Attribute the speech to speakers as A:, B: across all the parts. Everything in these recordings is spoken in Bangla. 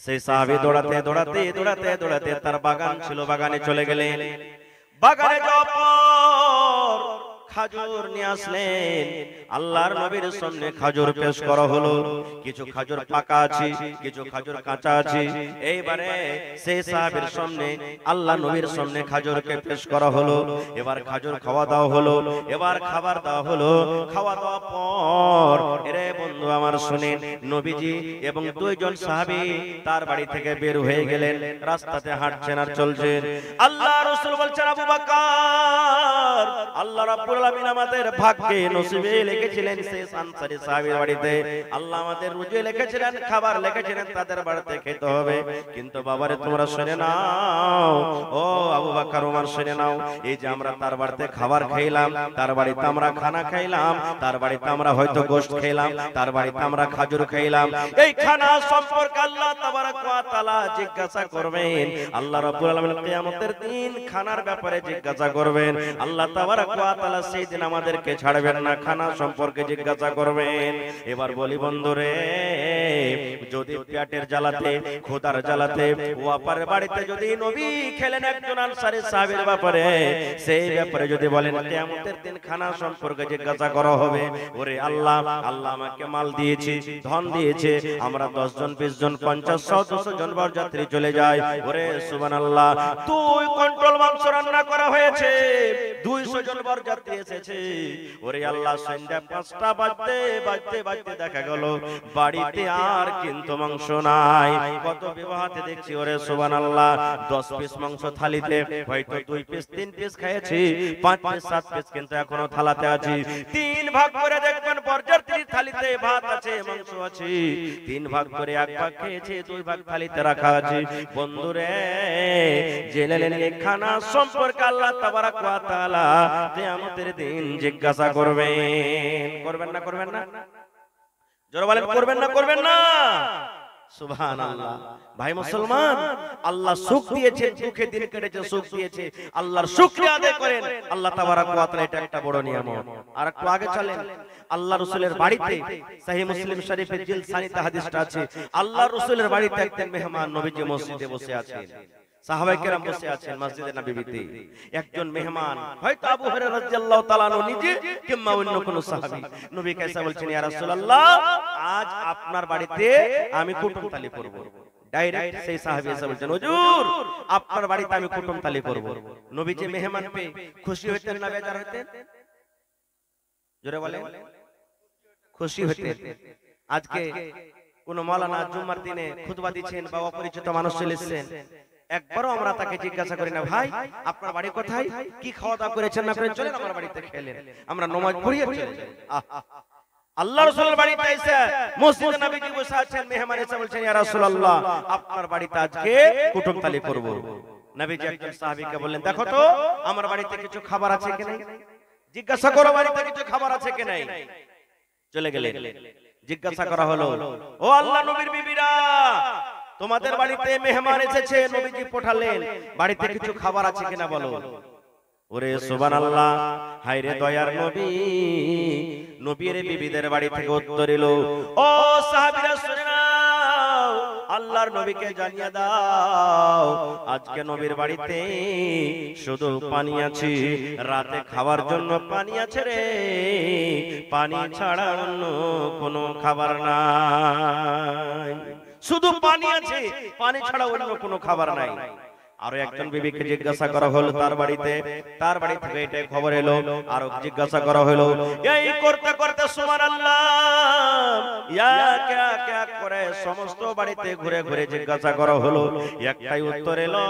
A: সেই সাহাবী দৌড়াতে দৌড়াতে দৌড়াতে দৌড়াতে তার বাগান ছিল, বাগানে চলে গেলেন। বাগানে যাওয়ার পর খাজুর নিয়ে আসলেন। আল্লাহর নবীর সামনে খাজুর পেশ করা হলো। কিছু খাজুর পাকা আছে, কিছু খাজুর কাঁচা আছে। এইবারে সেই সাহাবীর সামনে আল্লাহ নবীর সামনে খাজুরকে পেশ করা হলো। এবার খাজুর খাওয়া দাওয়া হলো, এবার খাবার দেওয়া হলো। খাওয়া দাওয়া পর এরে বন্ধু আমার শুনেন, নবীজি এবং দুইজন সাহাবী তার বাড়ি থেকে বের হয়ে গেলেন। রাস্তাতে হাঁটছেন আর চলছেন। আল্লাহ রাসূল বলছেন, আবু বকর, আল্লাহ রাব্বুল আলামিন আমাদের ভাগ্যে নসিবে লিখেছিলেন সেই আনসারী সাহাবীর বাড়িতে আল্লাহ আমাদের রুজি লিখেছিলেন, খাবার লিখেছিলেন, তাদের বাড়িতে খেতে হবে। কিন্তু বাবারে তোমরা শুনে নাও, ও আবু বকর ওমর শুনে নাও, এই যে আমরা তার বাড়িতে খাবার খাইলাম, তার বাড়িতে আমরা খানা খাইলাম, তার বাড়িতে আমরা হয়তো গোশত খাইলাম, তার বাড়িতে আমরা খাজুর খাইলাম, এই খানা সম্পর্কে আল্লাহ তাবারক ওয়া তাআলা জিজ্ঞাসা করবেন। আল্লাহ রাব্বুল আলামিন কিয়ামতের দিন খানার ব্যাপারে জিজ্ঞাসা করবেন। আল্লাহ তাবারক ওয়া তাআলা সেই দিন আমাদেরকে ছাড়বেন না, খানা সম্পর্কে জিজ্ঞাসা করবেন। এবার বলি বন্ধুরে, যদি পেটের জ্বালাতে খোদার জ্বালাতে ওয়াপারের বাড়িতে যদি নবী খেলেন একজন আনসারী সাহাবীর ব্যাপারে, সেই ব্যাপারে যদি বলেন কিয়ামতের দিন খানা সম্পর্কে জিজ্ঞাসা করা হবে, ওরে আল্লাহ, আল্লাহ আমাকে মাল দিয়েছে, ধন দিয়েছে, আমরা 10 জন 20 জন 50 100 200 জন বরযাত্রী চলে যায়, ওরে সুবহানাল্লাহ 2 কুইন্টাল মাংস রান্না করা হয়েছে, 200 জন বরযাত্রী এসেছে, ওরে আল্লাহ সন্ধ্যা 5টা বাজতে বাজতে বাজতে দেখা গেল বাড়িতে আর কিন্তু মাংস নাই। কত বিবাহতে দেখছি ওরে সুবহানাল্লাহ 10 পিস মাংস থালিতে হয়তো 2 পিস 3 পিস খেয়েছি, 5 পিস 7 পিস কিন্তু এখনো থালাতে আছে। 3 ভাগ করে দেখবেন বরযাত্রীর থালিতে ভাত আছে, মাংস আছে, 3 ভাগ করে 1 ভাগ খেয়েছে, 2 ভাগ থালিতে রাখা আছে। বন্ধুরে জেনেলেন এই খানা সম্পর্কে আল্লাহ তাবারক ওয়া তাআলা কিয়ামতের দিন জিজ্ঞাসা করবেন। করবেন না করবেন না? জোরে বলেন করবেন না করবেন না? সুবহানাল্লাহ। ভাই মুসলমান, আল্লাহ সুখ দিয়েছে, সুখে দিন কেটেছে, সুখ দিয়েছে, আল্লাহর শুকরিয়া আদায় করেন। আল্লাহ তাবারক ওয়া তাআলা এটা একটা বড় নিয়ামত। আর একটু আগে চলেন, আল্লাহ রাসূলের বাড়িতে সহিহ মুসলিম শরীফের জিলদ সানিতে হাদিসটা আছে, আল্লাহ রাসূলের বাড়িতে একজন মেহমান নবীজি মসজিদে বসে আছেন, সাহাবায়ে কেরাম বসে আছেন মসজিদে নববীতে। একজন মেহমান হয়তো আবু হুরায়রা রাদিয়াল্লাহু তাআলা আনহু নিজে কিংবা অন্য কোন সাহাবী নবী কাছে বলছেন, ইয়া রাসূলুল্লাহ আজ আপনার বাড়িতে আমি কুটুমতালি করব। ডাইরেক্ট সেই সাহাবী এসে বলছেন, হুজুর আপনার বাড়িতে আমি কুটুমতালি করব। নবীজি মেহমান পেয়ে খুশি হতেন না বেজার হতেন? জোরে বলেন। খুশি হতেন। আজকে কোন মাওলানা জুম্মার দিনে খুতবা দিচ্ছেন বা অপরিচিত মানুষ চলে এসেছেন, একবারও আমরা তাকে জিজ্ঞাসা করি না, ভাই আপনার বাড়ি কোথায়, কি খাওয়া দাওয়া করেছেন না করেছেন, চলেন আমার বাড়িতে খেলেন, আমরা নামাজ পড়িয়ে চলে যাই। আল্লাহ রাসূলের বাড়িতে এসে মসজিদে নবীজি বসে আছেন, মেহমান এসে বলছেন, ইয়া রাসূলুল্লাহ আপনার বাড়িতে আজকে কুটুমতালি করব। নবীজি একজন সাহাবীকে বললেন, দেখো তো আমার বাড়িতে কিছু খাবার আছে কি নাই, জিজ্ঞাসা করো বাড়িতে কিছু খাবার আছে কি নাই। চলে গেলেন, জিজ্ঞাসা করা হলো, ও আল্লাহ নবীর বিবিরা, তোমাদের বাড়িতে মেহমান এসেছে, নবীজি পাঠালেন, বাড়িতে কিছু খাবার আছে কিনা বলো। ওরে সুবহানাল্লাহ, হায় রে দয়ার নবী, নবীর বিবিদের বাড়ি থেকে উত্তর এলো, ও সাহাবীরা শুনে নাও, আল্লাহর নবীকে জানিয়ে দাও আজকে নবীর বাড়িতে শুধু পানি আছে, রাতে খাওয়ার জন্য পানি আছে রে, পানি ছাড়া অন্য কোনো খাবার নাই, শুধু পানি আছে, পানি ছাড়া অন্য কোনো খাবার নাই। আরো একজন বিবিকে জিজ্ঞাসা করা হলো তার বাড়ি থেকে এটাই খবর এলো, আরো জিজ্ঞাসা করা হলো, এই করতে করতে সুবহানাল্লাহ এক এক এক করে সমস্ত বাড়িতে ঘুরে ঘুরে জিজ্ঞাসা করা হলো, একটাই উত্তর এলো,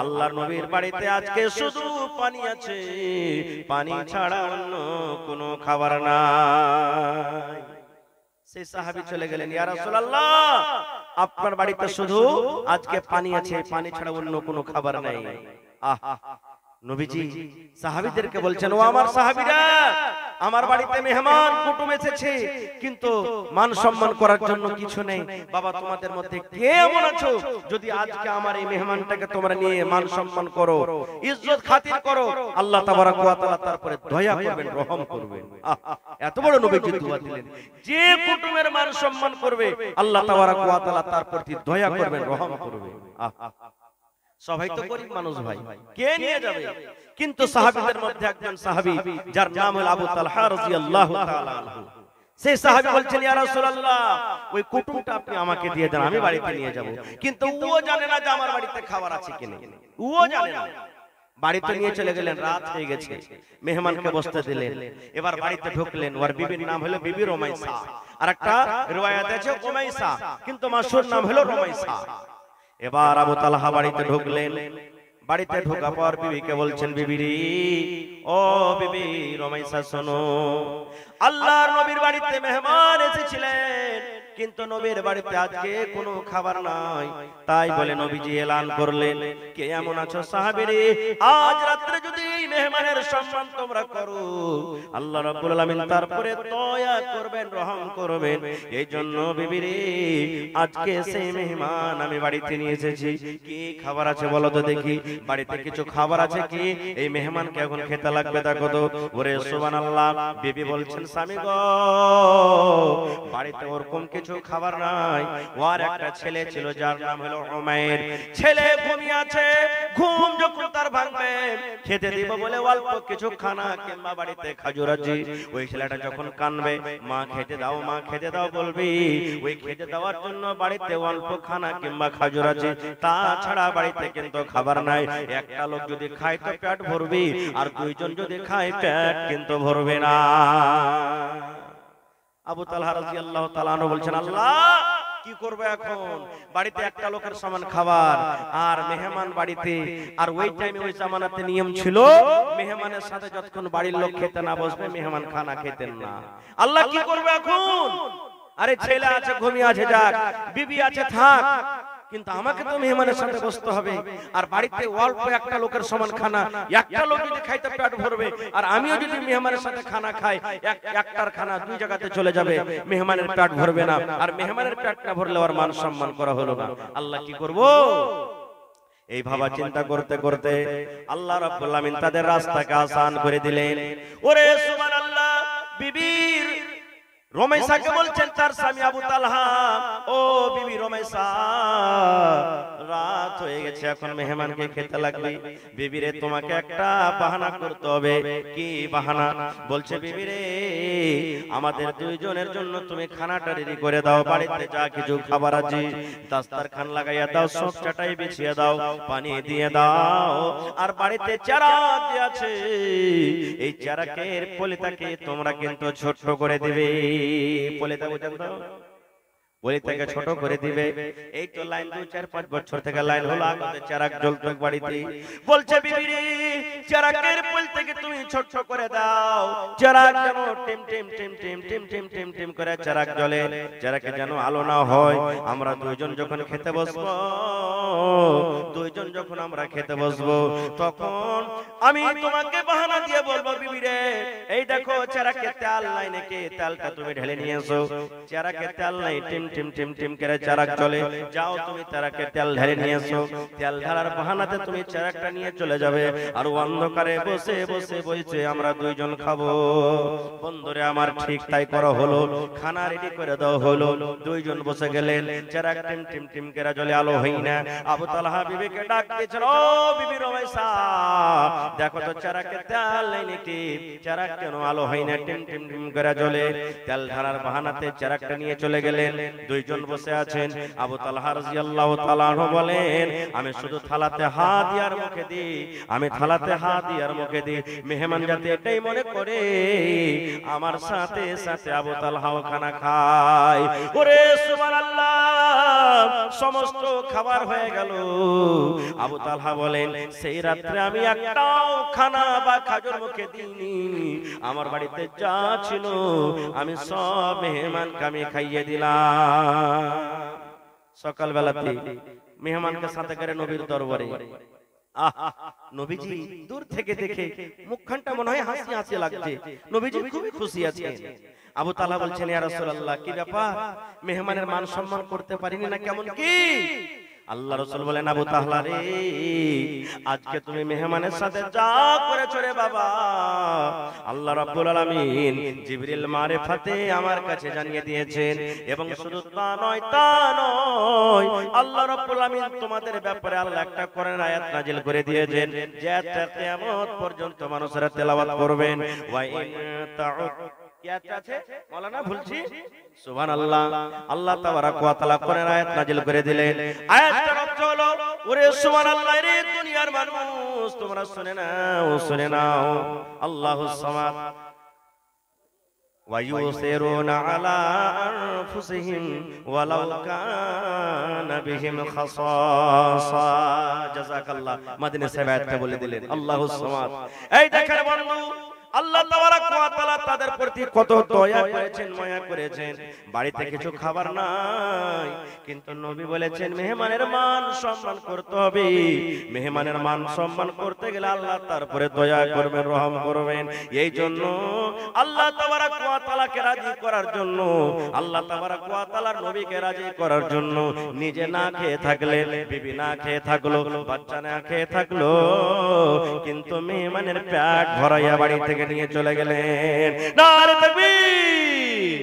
A: আল্লাহর নবীর বাড়িতে আজকে শুধু পানি আছে, পানি ছাড়া অন্য কোনো খাবার নাই। সেই সাহাবী চলে গেলেন, ইয়া রাসূলুল্লাহ আপনার বাড়িতে শুধু আজকে পানি আছে, পানি ছাড়া অন্য কোনো খাবার নাই। নবীজি সাহাবীদেরকে বলছেন, ও আমার সাহাবীরা, আমার বাড়িতে মেহমান কুটুম এসেছে, কিন্তু মান সম্মান করার জন্য কিছু নেই। বাবা, তোমাদের মধ্যে কে এমন আছো যদি আজকে আমার এই মেহমানটাকে তোমরা নিয়ে মান সম্মান করো, ইজ্জত খাতির করো, আল্লাহ তাবারাক ওয়া তাআলা তারপরে দয়া করবেন, রহম করবেন। এত বড় নবীজি দোয়া দিলেন, যে কুটুমের মান সম্মান করবে আল্লাহ তাবারাক ওয়া তাআলা তার প্রতি দয়া করবেন, রহম করবেন। সবাই তো গরিব মানুষ ভাই, কে নিয়ে যাবে? কিন্তু সাহাবীদের মধ্যে একজন সাহাবী, যার নাম হলো আবু তালহা রাদিয়াল্লাহু তাআলা আনহু, সেই সাহাবী বলছেন, ইয়া রাসূলুল্লাহ, ওই কুটুমটা আপনি আমাকে দিয়ে দেন, আমি বাড়িতে নিয়ে যাব। কিন্তু ও জানে না যে আমার বাড়িতে খাবার আছে কিনা, ও জানে না। বাড়িতে নিয়ে চলে গেলেন, রাত হয়ে গেছে, মেহমানকে বসতে দিলেন। এবার বাড়িতে ঢুকলেন, ওর বিবির নাম হলো বিবি রুমাইসা, আর একটা riwayat আছে উমাইসা, কিন্তু মাশহুর নাম হলো রুমাইসা। এবার আবু তালহা বাড়িতে ঢুকলেন, বাড়িতে ঢোকা পর বিবিকে বলছেন, বিবিরি, ও বিবি রুমাইসা, শোনো, আল্লাহর নবীর বাড়িতে মেহমান এসেছিলেন, কিন্তু নবীর বাড়িতে আজকে কোনো খাবার নাই। তাই বলে নবীজি এলান করলেন, কে এমন আছো সাহাবীরে, আজ রাতে যদি মেহমানের সম্মান তোমরা করো, আল্লাহ রাব্বুল আলামিন তারপরে দয়া করবেন, রহম করবেন। এই জন্য বিবিরে, আজকে সেই মেহমান আমি বাড়িতে নিয়ে এসেছি, কি খাবার আছে বলো তো দেখি, বাড়িতে কিছু খাবার আছে কি, এই মেহমানকে এখন খেতে লাগবে, দেখো তো। ওরে সুবহানাল্লাহ, বিবি বলছেন, স্বামী গো, বাড়িতে ওরকম কিছু খাবার নাই। ওর একটা ছেলে ছিল, যার নাম হলো উমাইর। ছেলে ঘুমিয়ে আছে, ঘুম যখন তার ভাঙবে, খেতে দিব বলে অল্প কিছু খানা কিংবা বাড়িতে খাজুর আছে, ওই ছেলেটা যখন কানবে, মা খেতে দাও, মা খেতে দাও বলবি, ওই খেতে দেওয়ার জন্য বাড়িতে অল্প খানা কিংবা খাজুর আছে, তাছাড়া বাড়িতে কিন্তু খাবার নাই। একটা লোক যদি খায় তো পেট ভরবে, আর দুইজন যদি খায় পেট কিন্তু ভরবে না। আবু তালহা রাদিয়াল্লাহু তাআলা আনহু বলছেন, আল্লাহ কি করব এখন, বাড়িতে একটা লোকের সমান খাবার, আর মেহমান বাড়িতে। আর ওই টাইমে ওই জামানাতে নিয়ম ছিল, মেহমানের সাথে যতক্ষণ বাড়ির লোক খেতে না বসবে, মেহমান খানা খেতেন না। আল্লাহ কি করবে এখন? আরে ছেলে আছে, ঘুমিয়ে আছে, যাক, বিবি আছে, থাক, কিন্তু আমাকে তো মেহমানের সাথে বসতে হবে। আর বাড়িতে অল্প একটা লোকের সমান খানা, একটা লোক যদি খাইতে পেট ভরবে, আর আমিও যদি মেহমানের সাথে খানা খাই, একটার খানা দুই জায়গাতে চলে যাবে, মেহমানের পেট ভরবে না, আর মেহমানের পেট না ভরলে ওর মান সম্মান করা হলো না। আল্লাহ কি করব? এই ভাবা চিন্তা করতে করতে আল্লাহ রাব্বুল আলামিন তাদের রাস্তাকে আসান করে দিলেন। ওরে সুবহানাল্লাহ, বিবির রুমাইসাকে বলছেন তার স্বামী আবু তালহা, ও বিবি রুমাইসা, রাত হয়ে গেছে, এখন মেহমানকে খেতে লাগবে। বিবিরে, তোমাকে একটা বাহানা করতে হবে। কি বাহানা? বলছে, বিবিরে, আমাদের দুইজনের জন্য তুমি খানাটা রেডি করে দাও, বাড়িতে যা কিছু খাবার আছে দাস্তারখান লাগাইয়া দাও, সব চাটাই বিছিয়ে দাও, পানি দিয়ে দাও, আর বাড়িতে চারাক যে আছে, এই চারাকের পলিতাকে তোমরা কিন্তু ছোট করে দিবে। পলিতা বুঝেন তো, পলিতাকে ছোট করে দিবে। এই তো লাইন 2-4-5 বছর থেকে লাইন হলো, আগে চারাক জ্বলতো বাড়িতে। বলছে, বিবি, চারাকের পলিতাকে তুমি ছোট করে দাও, চারাক যেন team team team team team team team team করে চারাক জ্বলে, চারাকে যেন আলো না হয়। আমরা দুইজন যখন খেতে বসবো, দুইজন যখন আমরা খেতে বসবো, তখন আমি তোমাকে বাহানা দিয়ে বলবো, বিবি রে, এই দেখো চারাকে তেল নাই নাকি, তেলটা তুমি ঢেলে নিয়ে এসো। চারাকে তেল নাই, টিম টিম টিম টিম করে চারাক চলে, যাও তুমি চারাকে তেল ঢেলে নিয়ে এসো। তেল ঢালার বাহানাতে তুমি চারাকটা নিয়ে চলে যাবে, আর অন্ধকারে বসে বসে বসে আমরা দুইজন খাবো। বন্ধুরে আমার, ঠিক তাই করা হলো, খানা রেডি করে দাও হলো। দুইজন বসে গেলেন, চারাক টিম টিম টিম করে জ্বলে, আলো হই না। আবু তালহা বিবিকে ডাক দিয়েছেন, ও বিবি রুমাইসা, দেখো তো চারাকে তেল নাই নাকি, চারাক কেন আলো হয় না, টিম টিম টিম করে জ্বলে। তেল ঢালার বাহানাতে চারাকটা নিয়ে চলে গেলেন। দুইজন বসে আছেন। আবু তালহা রাদিয়াল্লাহু তাআলা আনহু বলেন, আমি শুধু থালাতে হাত দিয়ার মুখে দিই, আমি থালাতে হাত দিয়ার মুখে দিই, মেহমান যাতে এটাই মনে করে আমার সাথে সাথে আবু তালহাও খানা খায়। ওরে সুবহানাল্লাহ, সমস্ত খাবার হয়ে গেল। আবু তালহা বলেন, সেই রাত্রে আমি একটাও খানা বা খাজুর মুখে দিইনি, আমার বাড়িতে যা ছিল আমি সব মেহমানকে আমি খাইয়ে দিলাম। সকালবেলাতে মেহমানকে সাথে করে নবীর দরবারে আহা, নবীজি দূর থেকে দেখে মুখখানটা মনে হয় হাসি হাসি লাগছে, নবীজি খুবই খুশি আছেন। আবু তালহা বলছেন, ইয়া রাসূলুল্লাহ, কি ব্যাপার, মেহমানের মান সম্মান করতে পারিনি না কেমন কি? আল্লাহ রাসূল বলেন, আবু তাহলা রে, আজকে তুমি মেহমানের সাথে যা করেছো রে বাবা, আল্লাহ রাব্বুল আলামিন জিবরিল মারিফাতে আমার কাছে জানিয়ে দিয়েছেন। এবং শুধু তা নয়, আল্লাহ রাব্বুল আলামিন তোমাদের ব্যাপারে আল্লাহ একটা কোরআন আয়াত নাজিল করে দিয়েছেন, যেটা কিয়ামত পর্যন্ত মানুষেরা তেলাওয়াত করবেন। ওয়া ইন তাউদ, কি আয়াত আছে মাওলানা, ভুলছি, সুবহানাল্লাহ। আল্লাহ তাবারাক ওয়া তাআলা কোরআন আয়াত নাজিল করে দিলেন। আয়াতটার অর্থ হলো, ওরে সুবহানাল্লাহ রে দুনিয়ার মানুষ, তোমরা শুনে নাও, আল্লাহুস সামাদ ওয়া ইউসিরুনা আলা আনফুসিহিম ওয়ালাউ কানা বিহিম খাসাসা। জাযাকাল্লাহ। মাদিনী সাহেব আয়াতটা বলে দিলেন, আল্লাহুস সামাদ। এই দেখেন বন্ধু, আল্লাহ তাবারাক ওয়া তাআলা তাদের প্রতি কত দয়া করেছেন, মায়া করেছেন। বাড়িতে কিছু খাবার নাই, কিন্তু নবী বলেছেন মেহমানের মান সম্মান করতে হবে। মেহমানের মান সম্মান করতে গেলে আল্লাহ তারপরে দয়া করবেন, রহম করবেন। এই জন্য আল্লাহ তাবারাক ওয়া তাআলাকে রাজি করার জন্য, আল্লাহ তাবারাক ওয়া তাআলার নবীকে রাজি করার জন্য নিজে না খেয়ে থাকলে, বিবি না খেয়ে থাকলো, বাচ্চা না খেয়ে থাকলো, কিন্তু মেহমানের পেট ভরাইয়া বাড়ি থেকে নিয়ে চলে গেলেন। নারে তাকবীর।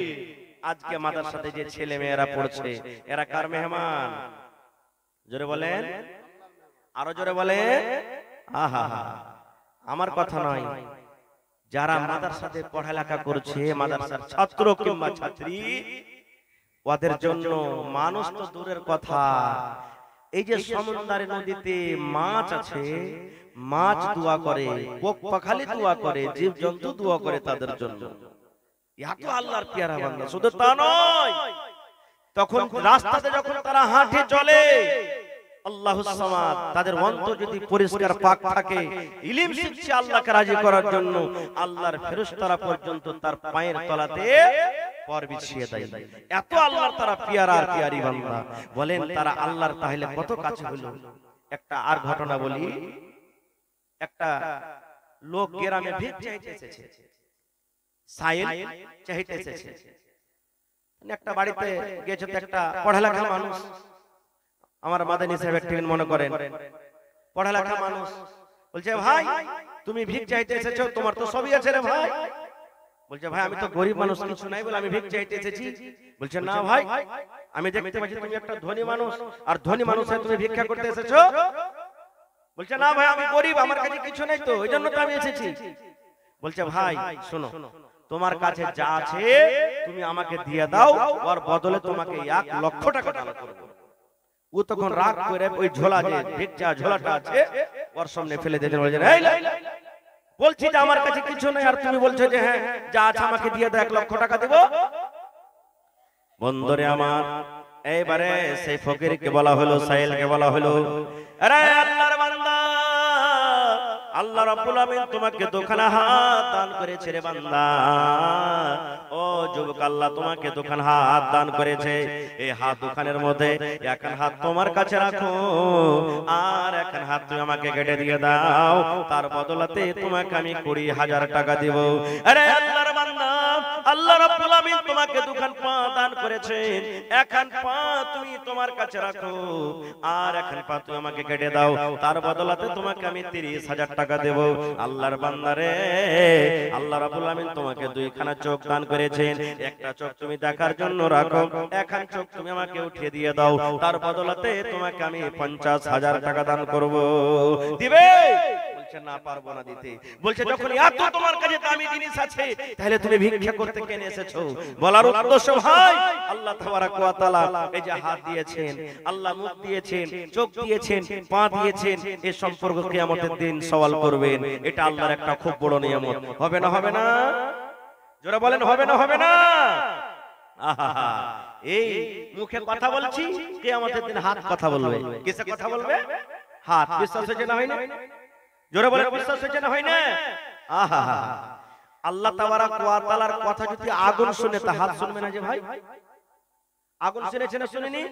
A: আজকে মাদ্রাসাতে যে ছেলে মেয়েরা পড়ছে, এরা কার মেহমান? জোরে বলেন, আরো জোরে বলেন। আহা, আমার কথা নয়, যারা মাদ্রাসাতে পড়ালেখা করছে, মাদ্রাসার ছাত্র কিংবা ছাত্রী, ওদের জন্য মানুষ তো দূরের কথা, এই যে সমুদ্রের নদীতে মাছ আছে, মাছ দোয়া করে, পোক পাখালি দোয়া করে, জীব জন্তু দোয়া করে তাদের জন্য। এত আল্লাহর পেয়ারা বান্দা। শুধু তা নয়, তখন রাস্তাতে যখন তারা হাঁটে চলে, আল্লাহুস সামাদ, তাদের অন্তর যদি পরিষ্কার পাক থাকে, ইলম শিখছে আল্লাহকে রাজি করার জন্য, আল্লাহর ফেরেশতারা পর্যন্ত তার পায়ের তলাতে পর বিছিয়ে দেয়। এত আল্লাহর তারা পেয়ারা আর পেয়ারি বান্দা। বলেন তারা আল্লাহর তাহলে কত কাছে হলো। একটা আর ঘটনা বলি, একটা লোক গ্রামে ভিক চাইতে এসেছে, সাইল চাইতে এসেছে। একটা বাড়িতে গেছে, তো একটা পড়ালেখা মানুষ, আমার মাদানী সাহেবের ঠিক মনে করেন, পড়ালেখা মানুষ বলছে, ভাই তুমি ভিক চাইতে এসেছো, তোমার তো সবই আছে রে ভাই। বলছে, ভাই আমি তো গরিব মানুষ, কিছু নাই বলে আমি ভিক চাইতে এসেছি। বলছে, না ভাই, আমি দেখতে পাচ্ছি তুমি একটা ধনী মানুষ, আর ধনী মানুষ হয়ে তুমি ভিক্ষা করতে এসেছো। বলছে, না ভাই আমি গরিব, আমার কাছে কিছু নেই, তো ওই জন্য তো আমি এসেছি। বলছে, ভাই শোনো, তোমার কাছে যা আছে তুমি আমাকে দিয়ে দাও, ওর বদলে তোমাকে 1 লক্ষ টাকা দান করব। ও তখন রাগ করে ওই ঝোলা, যে ভিক্ষা ঝোলাটা আছে, ওর সামনে ফেলে দিলেন। বলছি যে আমার কাছে কিছু নেই, আর তুমি বলছো যে হ্যাঁ যা আছে আমাকে দিয়ে দাও, 1 লক্ষ টাকা দেব। বন্ধুরে আমার, এইবারে সেই ফকিরকে বলা হলো, সাইলকে বলা হলো, আরে আল্লাহর বান্দা, আল্লাহ রাব্বুল আমিন তোমাকে দুখানা হাত দান করেছে রে বান্দা। ও যুবক, আল্লাহ তোমাকে দুখানা হাত দান করেছে। এই হাত দুখানের মধ্যে একখান হাত তোমার কাছে রাখো, আর একখান হাত তুমি আমাকে কেটে দিয়ে দাও, তার বদলাতে তোমাকে আমি 20,000 টাকা দেব। আরে আল্লাহর বান্দা, আল্লাহ রাব্বুল আমিন তোমাকে দুখান পা দান করেছেন, একখান পা তুমি তোমার কাছে রাখো, আর একখান পা তুমি আমাকে কেটে দাও, তার বদলাতে তোমাকে আমি 30,000 টাকা দেব। আল্লাহর বান্দারে, আল্লাহ রাব্বুল আমিন তোমাকে 2খানা চোখ দান করেছেন, একটা চোখ তুমি দেখার জন্য রাখো, একখান চোখ তুমি আমাকে উঠিয়ে দিয়ে দাও, তার বদলাতে তোমাকে আমি 50,000 টাকা দান করব। দিবে? বলছে, না পারবো না দিতে। বলছে, যখন এত তোমার কাছে দামি জিনিস আছে, তাহলে তুমি ভিক্ষা করতে কেন এসেছো? বলার উদ্দেশ্য, ভাই আল্লাহ তাবারাক ওয়া তাআলা এই যে হাত দিয়েছেন, আল্লাহ মুখ দিয়েছেন, চোখ দিয়েছেন, পা দিয়েছেন, এই সম্পর্ক কিয়ামতের দিন সওয়াল করবেন। এটা আল্লাহর একটা খুব বড় নিয়ামত। হবে না? হবে না? জোরে বলেন, হবে না? হবে না? আহা, এই মুখে কথা বলছি, কিয়ামতের দিন হাত কথা বলবে। কিসে কথা বলবে? হাত। বিশ্বাস হচ্ছে না? হয় না? জোরে বলেন, বিশ্বাস হচ্ছে না? হয় না? আহা, আল্লাহ তাবারাক ওয়া তাআলার কথা যদি আগুন শুনে, তা হাত শুনবে না যে ভাই? আগুন শুনেছে না শুনেনি?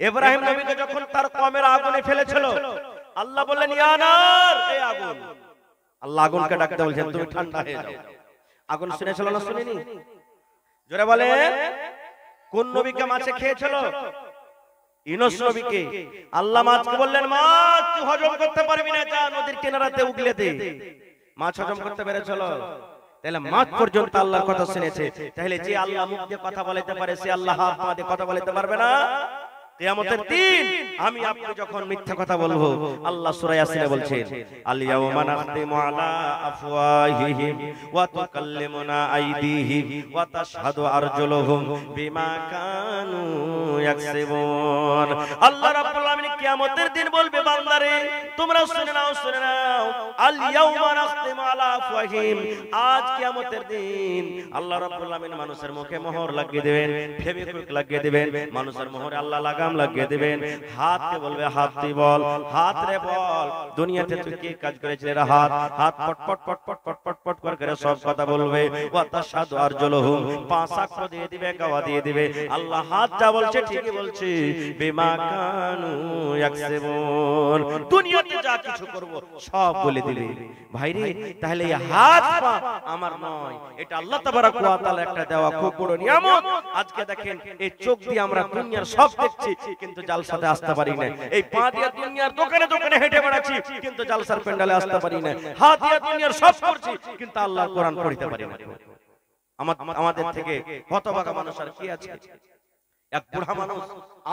A: ইব্রাহিম নবীকে যখন তার কওমের আগুনে ফেলেছিল, আল্লাহ বললেন ইয়া নার, এই আগুন। আল্লাহ আগুনকে ডাকতে বলছেন তুমি ঠান্ডা হয়ে যাও। আগুন শুনেছিল না শুনেনি? জোরে বলে। কোন নবীকে মাছে খেয়েছিল? ইউনূস নবীকে। আল্লাহ মাছকে বললেন মাছ তুই হজম করতে পারবি না, যা নদীর কিনারাতে উগলে দে। মাছ হজম করতে পেরেছিল? তাহলে মাছ পর্যন্ত আল্লাহর কথা শুনেছে। তাহলে যে আল্লাহ মুখ দিয়ে কথা বলতে পারে সে আল্লাহ হাত পা দিয়ে কথা বলতে পারবে না? কিয়ামতের দিন আমি আপনি যখন মিথ্যা কথা বলবো, আল্লাহ সূরা ইয়াসিনে বলছেন আল ইয়াওমা নাখতিমু আলা আফওয়াহিহিম ওয়া তুকাল্লিমুনা আইদিহিম ওয়া তাশহাদু আরজুলুহুম বিমা কানু ইয়াকসিবুন। আল্লাহ রাব্বুল আলামিন কিয়ামতের দিন বলবে বান্দারে তোমরা শুনে নাও, শুনে নাও, আল ইয়াওমা নাখতিমু আলা আফওয়াহিহিম, আজ কিয়ামতের দিন আল্লাহ রাব্বুল আলামিন মানুষের মুখে মোহর লাগিয়ে দিবেন, ফেভিকুইক লাগিয়ে দিবেন, মানুষের মোহরে আল্লাহ লাগাম লাগিয়ে দিবেন। হাতকে বলবে হাত তুই বল, হাত রে বল দুনিয়াতে তুই কি কাজ করেছিস রে হাত। হাত পট পট পট পট পট পট পট করে সব কথা বলবে। ওয়া তাশহাদু আরজুলুহুম, পা সাক্ষ্য দিয়ে দিবে, গাওয়া দিয়ে দিবে। আল্লাহ হাত যা বলছে ঠিকই বলছে, বিমা কানু ইয়াকসিবুন, দুনিয়াতে যা কিছু করব সব বলে দিবে। ভাইরে তাহলে এই হাত পা আমার নয়, এটা আল্লাহ তাবারক ওয়া তাআলা একটা দেওয়া খুব বড় নিয়ামত। আজকে দেখেন এই চোখ দিয়ে আমরা দুনিয়ার সব দেখছি কিন্তু জালসাতে আসতে পারি না। এই পা দিয়ে দুনিয়ার দোকানে দোকানে হেঁটে বেড়াচ্ছি কিন্তু জালসার প্যান্ডেলে আসতে পারি না। হাত দিয়ে দুনিয়ার সব করছি কিন্তু আল্লাহর কোরআন পড়তে পারি না। আমাদের থেকে হতভাগা মানুষ আর কি আছে? এক বুড়া মানুষ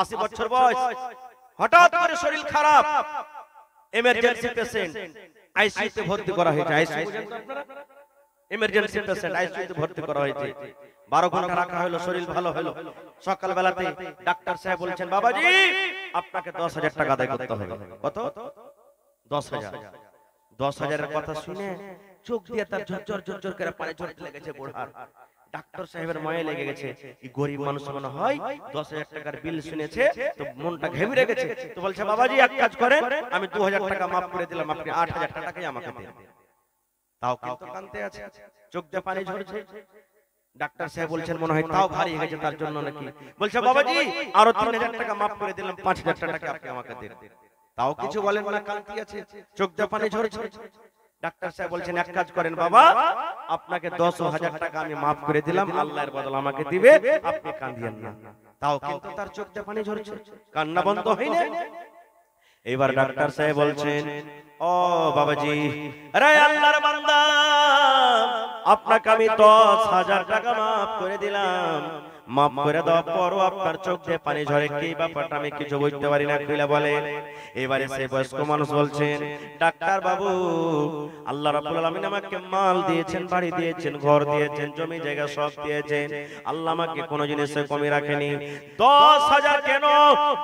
A: 80 বছর বয়স, হঠাৎ করে শরীর খারাপ, এমার্জেন্সি পেশেন্ট, আইসিইউতে ভর্তি করা হয়েছে। আইসিইউ বুঝেন তো আপনারা? এমার্জেন্সি পেশেন্ট আইসিইউতে ভর্তি করা হয়েছে। 12 ঘন্টা রাখা হলো, শরীর ভালো হলো। সকাল বেলাতে ডাক্তার সাহেব বলছেন বাবাজি আপনাকে 10,000 টাকা আদায় করতে হবে। কত? 10,000। 10,000 এর কথা শুনে চোখ দিয়ে তার ঝরঝর ঝরঝর করে পানি ঝরতে লেগেছে বুড়ার। ডাক্তার সাহেবের মায়া লেগে গেছে, এই গরিব মানুষ মনে হয় 10,000 টাকার বিল শুনেছে তো মনটা ঘেমে গেছে। তো বলছে বাবাজি এক কাজ করেন, আমি 2000 টাকা মাফ করে দিলাম, আপনি 8,000 টাকাই আমাকে দেন। তাও কিন্তু কাঁদতে আছে, চোখ দিয়ে পানি ঝরছে। ডাক্তার সাহেব বলছেন মনে হয় তাও ভারী হয়ে গেছে তার জন্য নাকি। বলছে বাবাজি আরো 3,000 টাকা মাফ করে দিলাম, 5,000 টাকা আপনি আমাকে দেন। তাও কিছু বলেন না, কাঁদতে আছে, চোখ দিয়ে পানি ঝরছে। ডাক্তার সাহেব বলছেন এক কাজ করেন বাবা, আপনাকে 10,000 টাকা আমি মাফ করে দিলাম, আল্লাহর বদলে আমাকে দিবে, আপনি কাঁদিয়েন না। তাও কিন্তু তার চোখ দিয়ে পানি ঝরছে, কান্না বন্ধ হয় না। এবার ডাক্তার সাহেব বলছেন ও বাবাজি, আরে আল্লাহর বান্দা আপনাকে আমি 10,000 টাকা মাফ করে দিলাম। মাফ করে দেওয়ার পরও আপনার চোখ দিয়ে পানি ঝরে, কি ব্যাপারটা আমি কিছু বুঝতে পারি না, খুলে বলে। এবারে সেই বয়স্ক মানুষ বলছেন ডাক্তার বাবু আল্লাহ রাব্বুল আলামিন আমাকে মাল দিয়েছেন, বাড়ি দিয়েছেন, ঘর দিয়েছেন, জমি জায়গা সব দিয়েছেন। আল্লাহ আমাকে কোনো জিনিসে কমই রাখেনি। 10,000 কেন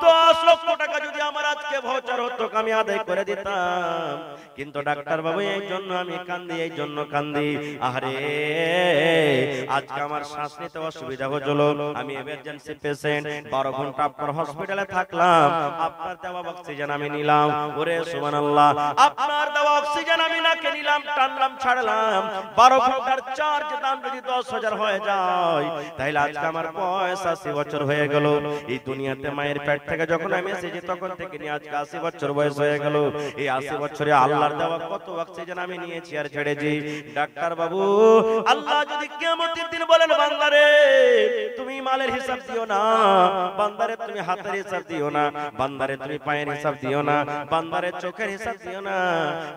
A: 10 লক্ষ টাকা যদি আমার আজকে ভাউচার হতো আমি আদায় করে দিতাম। কিন্তু ডাক্তার বাবু এই জন্য আমি কান্দি, এই জন্য কান্দি। আরে আজকে আমার শ্বাস নিতে অসুবিধা হলো, আমি এমার্জেন্সি পেশেন্ট, 12 ঘন্টা আপনার হসপিটালে থাকলাম, আপনার দেওয়া অক্সিজেন আমি নিলাম। ওরে সুবহানাল্লাহ, আপনার দেওয়া অক্সিজেন আমি নাকে নিলাম, টানলাম, ছাড়লাম। 12 ঘন্টার চার্জ দাম যদি 10,000 হয়ে যায় তাহলে আজকে আমার বয়স 80 বছর হয়ে গেল। এই দুনিয়াতে মায়ের পেট থেকে যখন আমি এসেছি তখন থেকে নিয়ে আজকে 80 বছর বয়স হয়ে গেল। এই 80 বছরে আল্লাহর দেওয়া কত অক্সিজেন আমি নিয়েছি আর ছেড়েছি। ডাক্তার বাবু আল্লাহ যদি কিয়ামতের দিন বলেন বান্দারে তুমি মালের হিসাব দিও না, বান্দারে তুমি হাতের হিসাব দিও না, বান্দারে তুমি পায়ের হিসাব দিও না, বান্দারে চোখের হিসাব দিও না,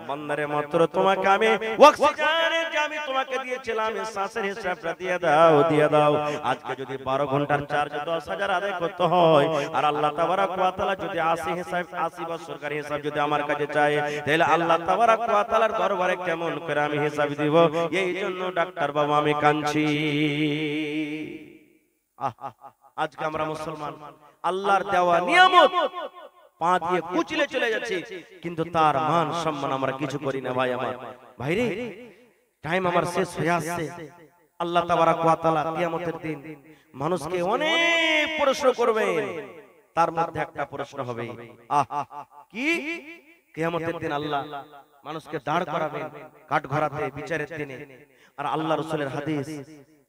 A: বান্দারে মাত্র তোমাকে আমি অক্সিজেনের যে আমি তোমাকে দিয়েছিলাম শ্বাসের হিসাবটা দিয়ে দাও, দিয়ে দাও। আজকে যদি 12 ঘন্টার চার্জ 10,000 আদায় করতে হয় আর আল্লাহ তাবারক ওয়া তাআলা যদি 80 বছরকার হিসাব যদি আমার কাছে চায় তাহলে আল্লাহ তাবারক ওয়া তাআলার দরবারে কেমন করে আমি হিসাব দিব? এই জন্য ডাক্তার বাবু আমি কাঁদছি। আজকে আমরা মুসলমান আল্লাহর দেওয়া নিয়ামত পা দিয়ে কুচিলে চলে যাচ্ছে কিন্তু তার মান সম্মান আমরা কিছু করি না। ভাই আমার ভাইরে টাইম আমার শেষ হয়ে আসছে। আল্লাহ তাবারক ওয়া তাআলা কিয়ামতের দিন মানুষকে অনেক প্রশ্ন করবেন, তার মধ্যে একটা প্রশ্ন হবে কি? কিয়ামতের দিন আল্লাহ মানুষকে দাঁড় করাবেন কাঠগড়াতে বিচারের দিনে। আর আল্লাহ রাসূলের হাদিস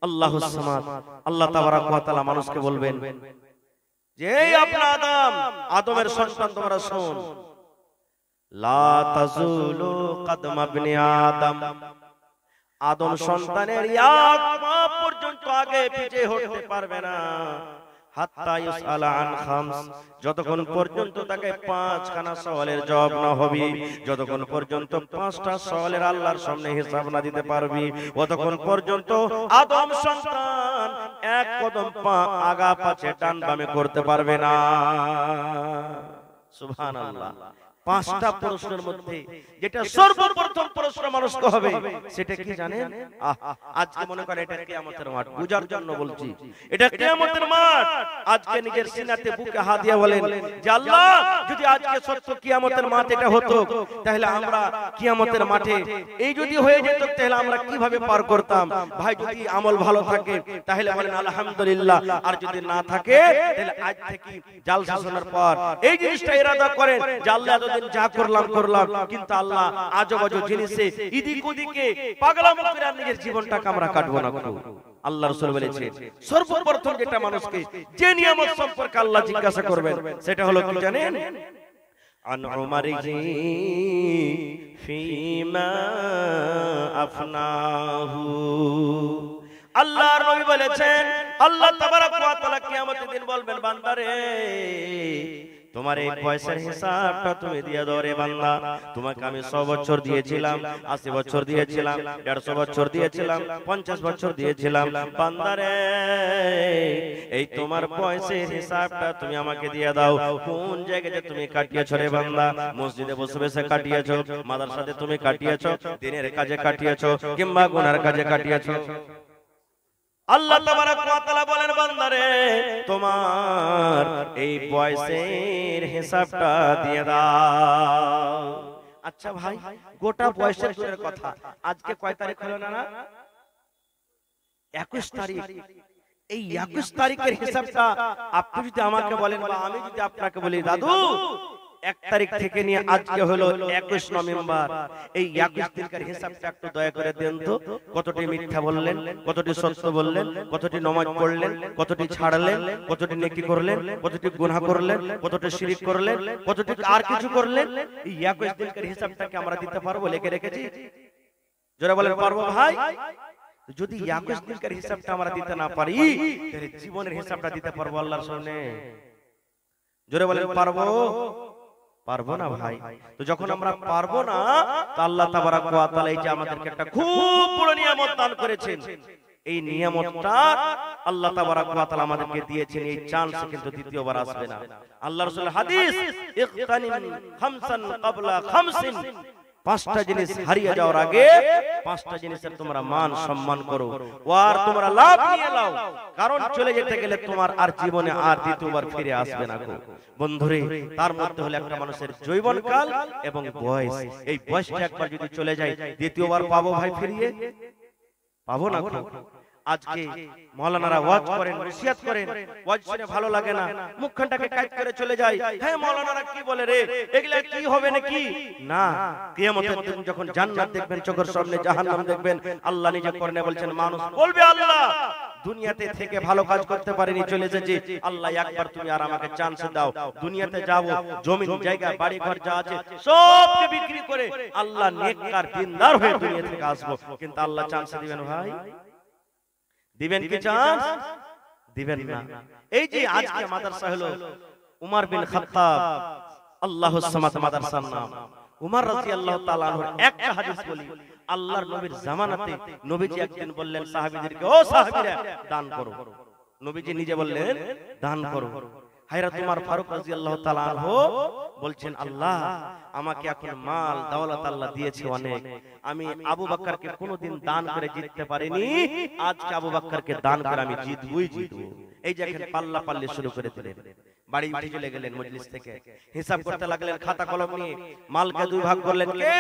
A: আল্লাহুস সামাদ, আল্লাহ তাবারক ওয়া তাআলা মানুষকে বলবেন যে এই আপনার আদমের সন্তান তোমরা শোন, লা তাজুলু কদম ইবনে আদম, আদম সন্তানের এক পা পর্যন্ত আগে পিছে হতে পারবে না, হাত্তা ইউসআলা আন খামস, যতক্ষণ পর্যন্ত তাকে পাঁচখানা সওয়ালের জবাব না হবে, যতক্ষণ পর্যন্ত পাঁচটা সওয়ালের আল্লাহর সামনে হিসাব না দিতে পারবি, ততক্ষণ পর্যন্ত আদম সন্তান এক কদম পা আগা পাছে ডান বামে করতে পারবে না। সুবহানাল্লাহ। পাঁচটা প্রশ্নের মধ্যে যেটা সর্বপ্রথম প্রশ্ন মানুষকে হবে সেটা কি জানেন? আজকে মনে করেন এটা কিয়ামতের মাঠ, বুঝার জন্য বলছি, এটা কিয়ামতের মাঠ। আজকে নিজের সিনাতে বুকে হাত দিয়ে বলেন যে আল্লাহ, যদি আজকে সত্য কিয়ামতের মাঠ এটা হতো, তাহলে আমরা কিয়ামতের মাঠে এই যদি হয়ে যেত, তাহলে আমরা কিভাবে পার করতাম? ভাই, যদি আমল ভালো থাকে তাহলে বলেন আলহামদুলিল্লাহ, আর যদি না থাকে তাহলে আজ থেকে জালসা শোনার পর এই জিনিসটা ইরাদা করেন যে আল্লাহ যা করলাম করলাম, কিন্তু আল্লাহ আজব আজব জিনিসে এদিক ওদিকে পাগলামো করে নিজের জীবনটাকে আমরা কাটবো না। আল্লাহ রাসূল বলেছেন সর্বপ্রথম যেটা মানুষকে যে নিয়ামত সম্পর্কে আল্লাহ জিজ্ঞাসা করবেন সেটা হলো কি জানেন? আন উমারিহি ফিমা আফনাহু। আল্লাহর নবী বলেছেন, আল্লাহ তাবারক ওয়া তাআলা কিয়ামতের দিন বলবেন, বান্দারে তোমার এই পয়সার হিসাবটা তুমি দিয়ে দাও রে বান্দা। তোমাকে আমি 100 বছর দিয়েছিলাম, 80 বছর দিয়েছিলাম, 150 বছর দিয়েছিলাম, 50 বছর দিয়েছিলাম, বান্দারে এই তোমার পয়সার হিসাবটা তুমি আমাকে দিয়ে দাও। কোন জায়গাতে তুমি কাটিয়েছো রে বান্দা? মসজিদে বসে বসে কাটিয়েছো, মাদ্রাসাতে তুমি কাটিয়েছো, দিনের কাজে কাটিয়েছো, কিংবা গুনার কাজে কাটিয়েছো? আল্লাহ তাবারক ওয়া তাআলা বলেন, বান্দারে তোমার এই পয়সার হিসাবটা দিয়ে দাও। আচ্ছা ভাই, গোটা পয়সার দূরের কথা, আজকে কয় তারিখ হলো না? 21 তারিখ। এই 21 তারিখের হিসাবটা আপনি যদি আমাকে বলেন বা আমি যদি আপনাকে বলি, দাদু 1 তারিখ থেকে নিয়ে আজকে হলো 21 নভেম্বর, এই 21 দিনকার হিসাবটা একটু দয়া করে দেন তো। কতটি মিথ্যা বললেন, কতটি সত্য বললেন, কতটি নামাজ পড়লেন, কতটি ছাড়লেন, কতটি নেকি করলেন, কতটি গুনাহ করলেন, কতটি শিরক করলেন, কতটি আর কিছু করলেন? এই 21 দিনকার হিসাবটাকে আমরা দিতে পারবো? লিখে রেখেছি? যারা বলেন পারবো ভাই, যদি 21 দিনকার হিসাবটা আমরা দিতে না পারি, তাহলে জীবনের হিসাবটা দিতে পারবো আল্লাহর সামনে? জোরে বলেন পারবো? পারবো না ভাই। তো যখন আমরা পারবো না, তো আল্লাহ তাবারক ওয়া তাআলা এই যে আমাদেরকে একটা খুব বড় নিয়ামত দান করেছেন, এই নিয়ামতটা আল্লাহ তাবারক ওয়া তাআলা আমাদেরকে দিয়েছেন, এই চান্স কিন্তু দ্বিতীয়বার আসবে না। আল্লাহ রাসূল হাদিস, ইগতানিম খামসান ক্বাবলা খামসিন, 5টা জিনিস হারিয়ে যাওয়ার আগে 5টা জিনিসের তোমরা মান সম্মান করো, আর তোমরা লাভ নিয়ে নাও, কারণ চলে যেতে গেলে তোমার আর জীবনে আর দ্বিতীয়বার ফিরে আসবে না। বন্ধুরে, তার মধ্যে হলো একটা মানুষের যৌবনকাল এবং বয়স। এই বয়সটা একবার যদি চলে যায়, দ্বিতীয়বার পাবো ভাই ফিরিয়ে? পাবো না। আজকে মাওলানারা ওয়াজ করেন, নসিহত করেন, ওয়াজ শুনে ভালো লাগে না, মুখখানটাকে কাট করে চলে যায়। হ্যাঁ, মাওলানারা কি বলে রে, এগুলা কি হবে নাকি? না, কিয়ামতের দিন যখন জান্নাত দেখবেন, চোখের সামনে জাহান্নাম দেখবেন, আল্লাহ নিজে করনে বলছেন, মানুষ বলবে আল্লাহ দুনিয়াতে থেকে ভালো কাজ করতে পারিনি, চলে এসেছি, আল্লাহ একবার তুমি আর আমাকে চান্স দাও, দুনিয়াতে যাব, জমি জায়গা বাড়ি ঘর যা আছে সবকে বিক্রি করে আল্লাহ নেককার দিনদার হয়ে দুনিয়া থেকে আসবো। কিন্তু আল্লাহ চান্স দিবেন ভাই? দিবেন কি চান্স? দিবেন না। এই যে আজকে মাদ্রাসা হলো উমর বিন খাত্তাব আল্লাহুস সামাদ মাদ্রাসার নাম। উমর রাদিয়াল্লাহু তাআলা আনহু একটা হাদিস বলি, আল্লাহর নবীর জামানাতে নবীজি একদিন বললেন সাহাবীদেরকে, ও সাহাবীরা দান করো। নবীজি নিজে বললেন দান করো। হযরত উমর ফারুক রাদিয়াল্লাহু তাআলা আনহু বলছেন, আল্লাহ আমাকে এখন মাল দৌলত আল্লাহ দিয়েছে অনেক, আমি আবু বকরকে কোনোদিন দান করে জিততে পারিনি, আজকে আবু বকরকে দান করে আমি জিতবই জিতবো। এই যে এখন পাল্লা পাল্লি শুরু করে দিলেন। বাড়ি উঠে চলে গেলেন মজলিস থেকে, হিসাব করতে লাগলেন খাতা কলম নিয়ে। মালকে দুই ভাগ করলেন কে?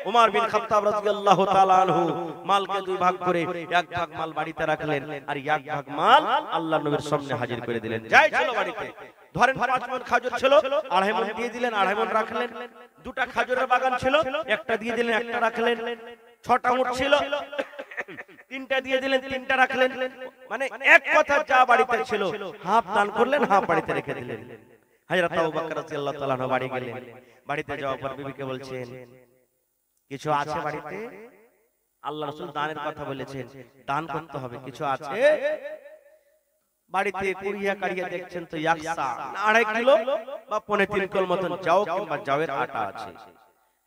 A: উমর বিন খাত্তাব রাদিয়াল্লাহু তাআলা আনহু। মালকে দুই ভাগ করে এক ভাগ মাল বাড়িতে রাখলেন, আর এক ভাগ মাল আল্লাহর নবীর সামনে হাজির করে দিলেন। যাই ছিল বাড়িতে, ধরেন 5 মণ খাজুর ছিল, 2.5 মণ দিয়ে দিলেন, 2.5 মণ রাখলেন। 2টা খাজুরের বাগান ছিল, একটা দিয়ে দিলেন, একটা রাখলেন। 6টা উট ছিল, 3টা দিয়ে দিলেন, 3টা রাখলেন। মানে এক কথা যা বাড়িতে ছিল হাফ দান করলেন, হাফ বাড়িতে রেখে দিলেন। হযরত আবু বকর রাদিয়াল্লাহু তাআলা আনহু বাড়ি গেলেন। বাড়িতে যাওয়ার পর বিবিকে বলছেন, কিছু আছে বাড়িতে? আল্লাহ রাসূল দানের কথা বলেছেন, দান করতে হবে, কিছু আছে বাড়িতে? কুড়িয়া কাড়িয়া দেখছেন তো একসা 2.5 কিলো বা 3.5 কিলো মতন যাও কিংবা জাওয়ের আটা আছে।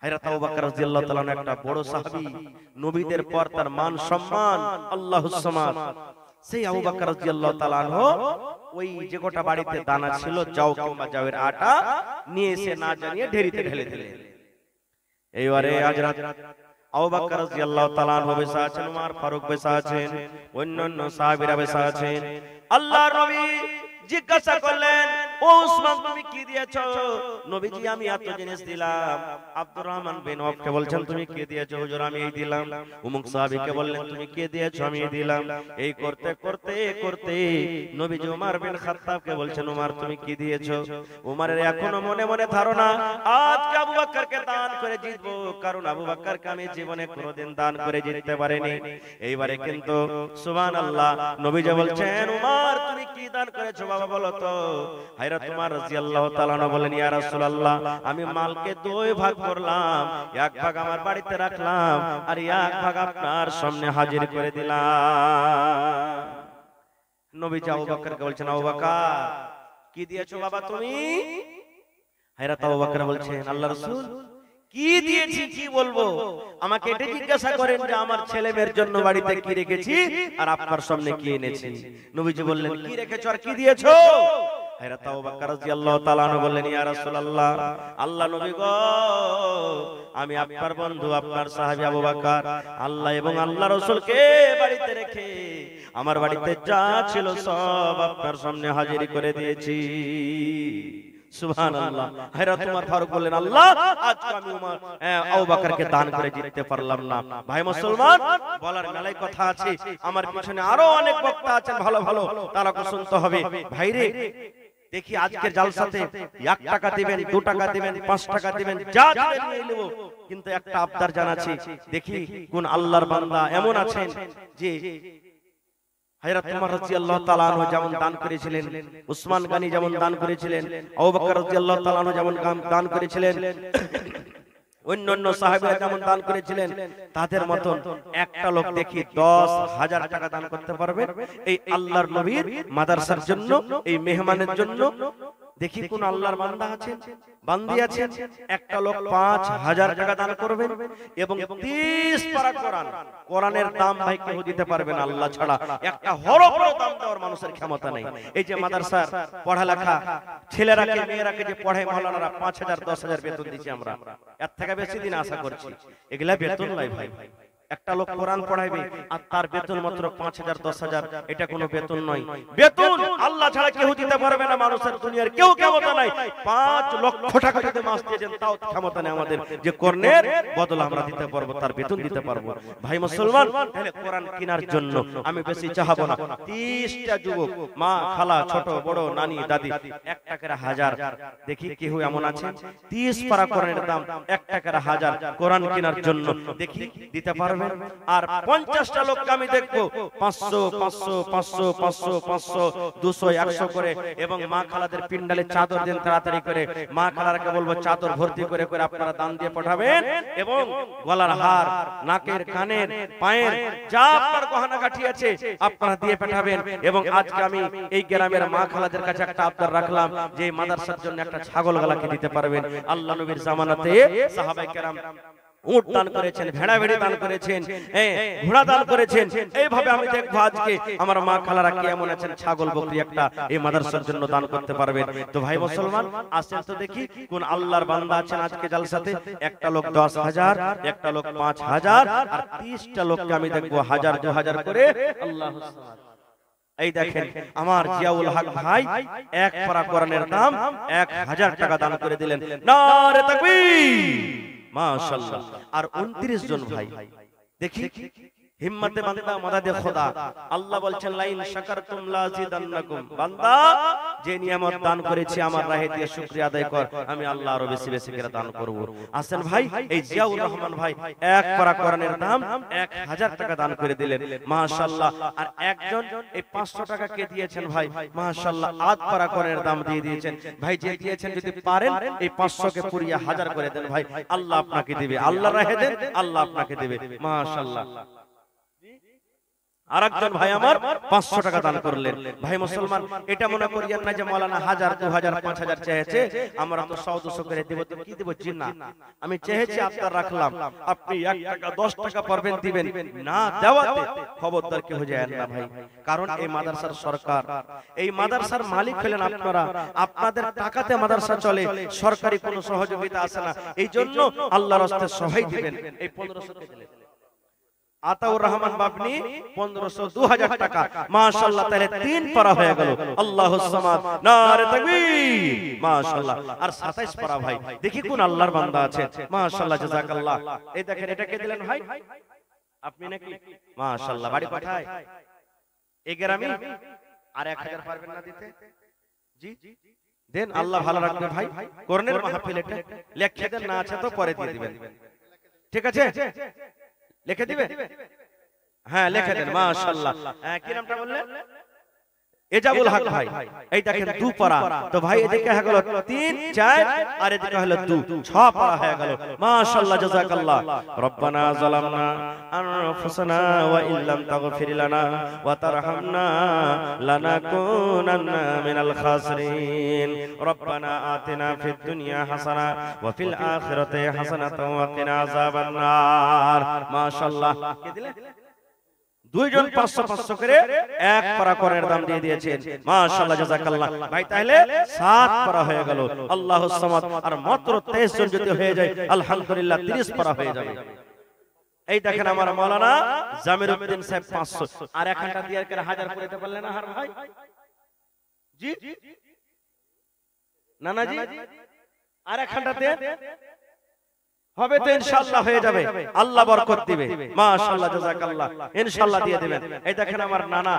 A: হযরত আবু বকর রাদিয়াল্লাহু তাআলা একটা বড় সাহাবী, নবীদের পর তার মান সম্মান আল্লাহুস সামাদ, সেই আবু বকর রাদিয়াল্লাহু তাআলা আনহু ওই যে গোটা বাড়িতে দানা ছিল যাও কিংবা জাওয়ের আটা নিয়ে এসে না জানিয়ে ঢেরিতে ঢেলে দিলেন। এইবারে হযরত আবু বকর রাদিয়াল্লাহু তাআলা আনহু বসে আছেন, ওমর ফারুক বসে আছেন, অন্যান্য সাহাবীরা বসে আছেন। আল্লাহর নবী জিজ্ঞাসা করলেন, ও উসমান তুমি কি দিয়েছো? নবীজি আমি এত জিনিস দিলাম। আব্দুর রহমান বিন আওফকে বলছেন তুমি কি দিয়েছো? হুজুর আমি এই দিলাম। অমুক সাহাবীকে বললেন তুমি কি দিয়েছো? আমি এই দিলাম। এই করতে করতে করতে নবীজি ওমর বিন খাত্তাবকে বলছেন ওমর তুমি কি দিয়েছো? ওমরের এখনো মনে মনে ধারণা আজকে আবু বকরকে দান করে জিতবো, কারণ আবু বকরকে আমি জীবনে কোনোদিন দান করে জিততে পারিনি। এইবারে কিন্তু সুবহানাল্লাহ নবীজি বলছেন ওমর তুমি কি দান করেছো বাবা বলো তো? হযরত ওমর রাদিয়াল্লাহু তাআলা আনহু বলেন ইয়া রাসূলুল্লাহ আমি মালকে দুই ভাগ করলাম, এক ভাগ আমার বাড়িতে রাখলাম আর এক ভাগ আপনার সামনে হাজির করে দিলাম। নবীজি আবু বকরকে বলছেন আবু বকর কি দিয়েছো বাবা তুমি? হযরত আবু বকর বলছেন আল্লাহর রাসূল কি দিয়েছি কি বলবো? আমাকে এটা জিজ্ঞাসা করেন যে আমার ছেলে মেয়ের জন্য বাড়িতে কি রেখেছি আর আপনার সামনে কি এনেছি। নবীজি বললেন কি রেখেছো আর কি দিয়েছো? হযরত আবু বকর রাদিয়াল্লাহু তাআলা আনহু বললেন ইয়া রাসূলুল্লাহ আল্লাহ নবী গো আমি আপনার বন্ধু আপনার সাহাবী আবু বকর আল্লাহ এবং আল্লাহ রাসূলকে বাড়িতে রেখে আমার বাড়িতে যা ছিল সব আপনার সামনে হাজির করে দিয়েছি। সুবহানাল্লাহ। হযরত ওমর ফারুক বললেন আল্লাহ আজকে আমি ওমর আবু বকরকে দান করে জিততে পারলাম না। ভাই মুসলমান বলার মেলায় কথা আছে, আমার পিছনে আরো অনেক বক্তা আছেন ভালো ভালো, তারাকে শুনতে হবে। ভাইরে দেখি আজকের জালসাতে 1 টাকা দিবেন 2 টাকা দিবেন 5 টাকা দিবেন যা দিবেন নিয়ে নেব, কিন্তু একটা আবদার জানাচ্ছি, দেখি কোন আল্লাহর বান্দা এমন আছেন যে হযরত ওমর রাদিয়াল্লাহু তাআলা আনহু যেমন দান করেছিলেন, উসমান গনি যেমন দান করেছিলেন, আবু বকর রাদিয়াল্লাহু তাআলা আনহু যেমন দান করেছিলেন, অন্যান্য সাহাবীরা যেমন দান করেছিলেন, তাদের মতন একটা লোক দেখি 10,000 টাকা দান করতে পারবে এই আল্লাহর নবীর মাদ্রাসার জন্য, এই মেহমানের জন্য। দেখি কোন আল্লাহর বান্দা আছেন বান্দি আছেন একটা লোক 5,000 টাকা দান করবেন এবং 30 পারা কোরআন, কোরআনের দাম ভাই কেউ দিতে পারবে না আল্লাহ ছাড়া, একটা হরফের দাম দেওয়ার মানুষের ক্ষমতা নেই। এই যে মাদ্রাসার পড়ালেখা ছেলেরাকে মেয়েরাকে যে পড়ায় মাওলানারা 5,000 10,000 বেতন দিচ্ছি আমরা, এর থেকে বেশি দিন আশা করছি, এগুলা বেতন নাই ভাই। একটা লোক কোরআন পড়াইবে আর তার বেতন মাত্র 5,000 10,000, এটা কোনো বেতন নয়। বেতন আল্লাহ ছাড়া কেউ দিতে পারবে না, মানুষের দুনিয়ার কেউ ক্ষমতা নাই। 5 লক্ষ টাকা যদি মাস দিয়ে দেন তাও ক্ষমতা নেই আমাদের যে কোরআনের বদল আমরা দিতে পারবো, তার বেতন দিতে পারবো। ভাই মুসলমান তাহলে কোরআন কেনার জন্য আমি বেশি চাহাবো না। 30টা যুবক মা খালা ছোট বড় নানি দাদি 1 টাকার 1000, দেখি কেউ এমন আছে 30 পারা কোরআনের দাম 1 টাকার 1000 কোরআন কেনার জন্য, দেখি দিতে পারবে? আর 50টা লোককে আমি দেখবো 500 500 500 500 500 200 100 করে, এবং মা খালাদের পিন্ডালে চাদর দেন তাড়াতাড়ি করে, মা খালারকে বলবো চাদর ভর্তি করে করে আপনারা দান দিয়ে পাঠাবেন, এবং গলার হার নাকের কানের পায়ের যা আপনার গহনা গাঁঠি আছে আপনারা দিয়ে পাঠাবেন। এবং আজকে আমি এই গ্রামের মা খালাদের কাছে একটা আবদার রাখলাম যে মাদ্রাসার জন্য একটা ছাগল গলাকে দিতে পারবেন। আল্লাহ নবীর জামানাতে সাহাবায়ে কেরাম উট দান করেছেন, ভেড়া ভেড়ি দান করেছেন, ঘোড়া দান করেছেন। এইভাবে আমি দেখবো আজকে আমার মা খালারা কি এমন আছেন ছাগল বকরি একটা এই মাদ্রাসার জন্য দান করতে পারবেন। তো ভাই মুসলমান আসেন তো দেখি কোন আল্লাহর বান্দা আছেন আজকে জালসাতে। একটা লোক 10,000, একটা লোক 5,000, আর 30টা লোককে আমি দেখবো 1000 2000 করে। আল্লাহু সামাদ। এই দেখেন আমার জিয়াউল হক ভাই 1 পারা কোরআনের দাম 1000 টাকা দান করে দিলেন। নারে তাকবীর, মাশাআল্লাহ। আর 29 জন ভাই দেখি হিম্মতে বান্দা মাদাদে খোদা। আল্লাহ বলছেন লাইন শাকারতুম লাযিদান্নাকুম, বান্দা যে নিয়ামত দান করেছি আমার রাহে দিয়ে শুকরিয়া আদায় কর, আমি আল্লাহ আরো বেশি বেশি করে দান করব। আসেন ভাই, এই জিয়াউর রহমান ভাই এক পারা কোরআনের দাম 1000 টাকা দান করে দিলেন, মাশাআল্লাহ। আর একজন এই 500 টাকা কে দিয়েছেন ভাই, মাশাআল্লাহ, আধ পারা কোরআনের দাম দিয়ে দিয়েছেন ভাই। যে দিয়েছেন যদি পারেন এই 500 কে পুরিয়ে 1000 করে দেন ভাই, আল্লাহ আপনাকে দিবে। আল্লাহ রাহে দেন, আল্লাহ আপনাকে দিবে, মাশাআল্লাহ। আরেকজন ভাই আমার 500 টাকা দান করলেন। ভাই মুসলমান, এটা মনে করিয়েন না যে মাওলানা 1000 2000 5000 চেয়েছে আমরা তো 100 200 করে দেব, তো কি দেব জি না। আমি চেয়েছি আপনার রাখলাম, আপনি 1 টাকা 10 টাকা পারবেন দিবেন না, দেওয়াতে খবরদার কি হয়ে যায় না ভাই। কারণ এই মাদ্রাসার সরকার, এই মাদ্রাসার মালিক হলেন আপনারা, আপনাদের টাকাতে মাদ্রাসা চলে, সরকারি কোনো সহযোগিতা আসে না। এই জন্য আল্লাহর রাস্তে সহায় দিবেন। এই 1500 টাকা দিলেন আতাউর রহমান বাবনি 1500 2000 টাকা, মাশাআল্লাহ, তাহলে 3 পারা হয়ে গেল। আল্লাহুস সামাদ, নারে তাকবীর, মাশাআল্লাহ। আর 27 পারা ভাই, দেখি কোন আল্লাহর বান্দা আছে, মাশাআল্লাহ, জাযাকাল্লাহ। এই দেখেন, এটা কে দিলেন ভাই, আপনি নাকি, মাশাআল্লাহ। বাড়ি কোথায়, এই গ্রামে? আর 1000 পারবেন না দিতে? জি দেন, আল্লাহ ভালো রাখবে ভাই। কোরআনের মাহফিল এটা লিখে দেন, না আছে তো পরে দিয়ে দিবেন, ঠিক আছে? লিখে দিবে, হ্যাঁ লিখে দেন, মাশাআল্লাহ। কি নামটা বললেন? এজাবুল হক ভাই। এই দেখেন 2 পারা, তো ভাই এদিকে হয়ে গেল 3 4 আর এদিকে হলো 2 6 পারা হয়ে গেল, মাশাআল্লাহ, জাযাকাল্লাহ। রব্বানা যালামনা আনফুসানা ওয়া ইল্লাম তাগফির লানা ওয়া তারহামনা লানাকুনান্না মিনাল খাসিরিন। রব্বানা আতিনা ফিদ দুনিয়া হাসানা ওয়া ফিল আখিরাতি হাসানাতাও ওয়া কিনা আযাবান নার। মাশাআল্লাহ। কে দিলে? দুইজন 500 500 করে এক পারা কোরআনের দাম দিয়ে দিয়েছেন, মাশাআল্লাহ, জাযাকাল্লাহ। ভাই তাহলে 7 পারা হয়ে গেল, আল্লাহুস সামাদ। আর মাত্র 23 জন যদি হয়ে যায় আলহামদুলিল্লাহ 30 পারা হয়ে যাবে। এই দেখেন আমার মাওলানা জামির উদ্দিন সাহেব 500, আর এখানটা দিয়ে করে 1000 করে দিতে পারলেন না হার ভাই? জি নানা জি, আর এখানটাতে হবে তো ইনশাআল্লাহ হয়ে যাবে, আল্লাহ বরকত দিবে, মাশাআল্লাহ, জাযাকাল্লাহ, ইনশাআল্লাহ দিয়ে দিবেন। এই দেখেন আমার নানা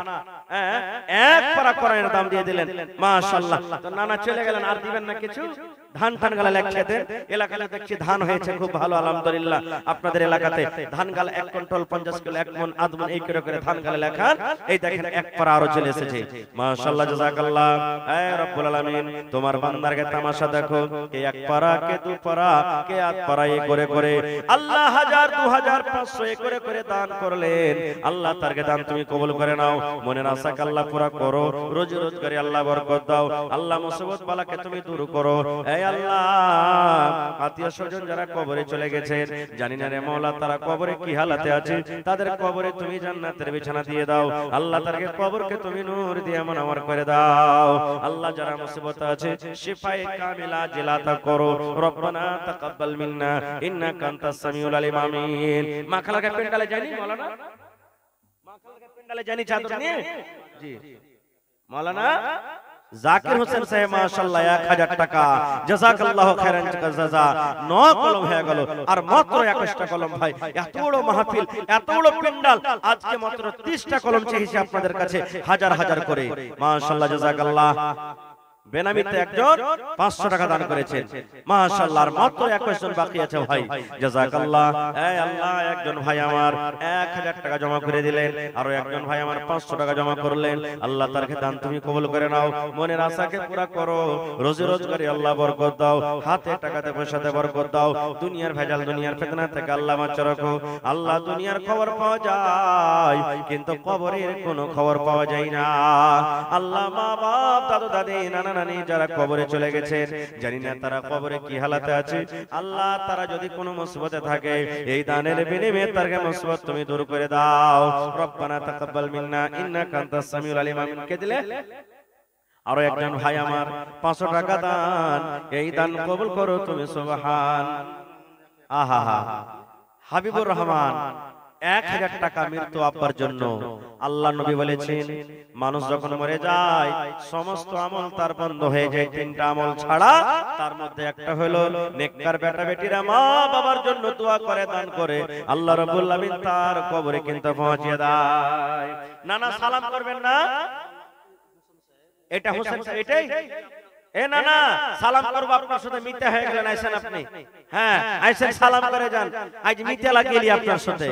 A: এক পারা কোরআনের দাম দিয়ে দিলেন, মাশাআল্লাহ। তো নানা চলে গেলেন, আর দিবেন না কিছু? ধান টান গালা লেখছে দেন, এলাকাতে দেখছি ধান হয়েছে খুব ভালো, আলহামদুলিল্লাহ। আপনাদের এলাকাতে ধান গালা 1 কুইন্টাল 50 কিলো 1 মণ আদমন এই করে করে ধান গালা লেখান। এই দেখেন এক পারা আরো চলে এসেছে, মাশাআল্লাহ, জাযাকাল্লাহ। হে রব্বুল আলামিন, তোমার বান্দারকে তামাশা দেখো, কে 1 পারা, কে 2 পারা, কে 8 পারা করে করে আল্লাহ 1000 2000 500 করে করে দান করলেন। আল্লাহ তারকে দান তুমি কবুল করে নাও, মনের আশাকে আল্লাহ পুরা করো, রোজি রোজগারে আল্লাহ বরকত দাও, আল্লাহ মুসিবত বালাকে তুমি দূর করো। হে আল্লাহ, আত্মীয় স্বজন যারা কবরে চলে গেছেন, জানি না রে মাওলা তারা কবরে কি হালাতে আছে, তাদের কবরে তুমি জান্নাতের বিছানা দিয়ে দাও। আল্লাহ তারকে কবরকে তুমি নূর দিয়ে মনোয়ার করে দাও। আল্লাহ যারা মুসিবতে আছে শিফায়ে কামিলা জিলাতা করো। রব্বানা তাকাব্বাল মিন্না ইন্নাকা আনতাস সামিউল আলিম, আমিন। মাখালকা পেন্ডালে জানি মাওলানা, মাখালকা পেন্ডালে জানি চাদর নিয়ে, জি মাওলানা জাকির হোসেন সাহেব, মাশাআল্লাহ, 1000 টাকা, জাযাকাল্লাহু খাইরান জাযা। 9 কলম হয়ে গেল, আর মাত্র 21টা কলম ভাই। এত বড় মাহফিল, এত বড় পেন্ডাল, আজকে মাত্র 30টা কলম চেয়েছি আপনাদের কাছে, হাজার হাজার করে, মাশাআল্লাহ, জাযাকাল্লাহ। বেনামিতে একজন 500 টাকা দান করেছেন, মাশাআল্লাহ। আর মাত্র 21 জন বাকি আছে ভাই, জাযাকাল্লাহ। এই আল্লাহ, একজন ভাই আমার 1000 টাকা জমা করে দিলেন, আর একজন ভাই আমার 500 টাকা জমা করলেন। আল্লাহ তারকে দান তুমি কবুল করে নাও, মনের আশাকে পুরা করো, রোজি রোজগারে আল্লাহ বরকত দাও, হাতে টাকাতে পয়সাতে বরকত দাও, দুনিয়ার ভেজাল দুনিয়ার ফিতনা থেকে আল্লাহ বাঁচিয়ে রাখো। আল্লাহ দুনিয়ার খবর পাওয়া যায়, কিন্তু কবরের কোনো খবর পাওয়া যায় না। আল্লাহ মা বাপ দাদু দাদি নানা নানি যারা কবরে চলে গেছেন, জানি না তারা কবরে কি হালাতে আছে। আল্লাহ তারা যদি কোনো মুসিবতে থাকে, এই দানের বিনিময়ে তার মুসিবত তুমি দূর করে দাও। রব্বানা তাকাব্বাল মিন্না ইন্নাকা আনতাস সামিউল আলিম, আমিন। কে দিলে? আরো একজন ভাই আমার 500 টাকা দান, এই দান কবুল করো তুমি, সুবহান। আহা হা, হাবিবুর রহমান 1000 টাকা মৃত্যু আব্বার জন্য। আল্লাহ নবী বলেছেন মানুষ যখন মরে যায় সমস্ত আমল তার বন্ধ হয়ে যায়, তিনটা আমল ছাড়া। তার মধ্যে একটা হলো নেককার বেটা বেটিরা মা বাবার জন্য দোয়া করে, দান করে, আল্লাহ রাব্বুল আমিন তার কবরে কিন্তু পৌঁছে দেয়। নানা সালাম করবেন না, এটা হোসেন সাহেব, এটাই এ না না সালাম করব আপনার সাথে মিথ্যা হয়ে গেলেন, আইছেন আপনি, হ্যাঁ আইছেন সালাম করে যান, আজ মিথ্যা লাগিয়ে আপনার সাথে।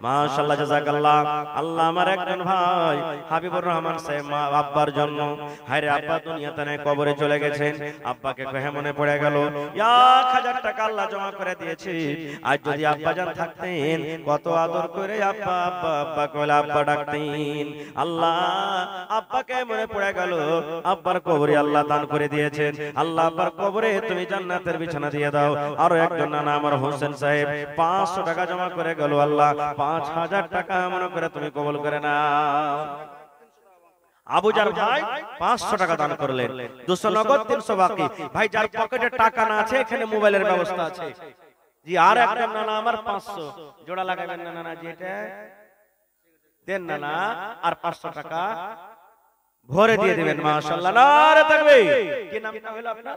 A: মাশাআল্লাহ জাযাকাল্লাহ। আল্লাহ আমার একজন ভাই হাবিবুর রহমান সাহেব মা আব্বার জন্য, হায়রে আব্বা দুনিয়াতে নাই, কবরে চলে গেছেন, আব্বাকে কহে মনে পড়ে গেল 1000 টাকা আল্লাহ জমা করে দিয়েছি, আজ যদি আব্বা জান থাকতেন কত আদর করে আব্বা আব্বা আব্বা কইলে আব্বা ডাকতেন। আল্লাহ আব্বাকে মনে পড়ে গেল, আব্বার কবরে আল্লাহ দান করে দিয়ে, আল্লাহ আব্বার কবরে তুমি জান্নাতের বিছানা দিয়ে দাও। আরো একজন নানা আমার হোসেন সাহেব 500 টাকা জমা করে গেল, আল্লাহ 5000 টাকা মনে করে তুমি কবুল করে নাও। আবুজার ভাই 500 টাকা দান করলেন, 200 নগদ, 300 বাকি। ভাই যার পকেটে টাকা না আছে এখানে মোবাইলের ব্যবস্থা আছে জি। আর একজন নানা আমার 500 জোড়া লাগাবেন না নানা জি, এটা দেন নানা, আর 500 টাকা ভরে দিয়ে দিবেন। মাশাআল্লাহ, নারে তাকবীর। কি নামটা হলো আপনার?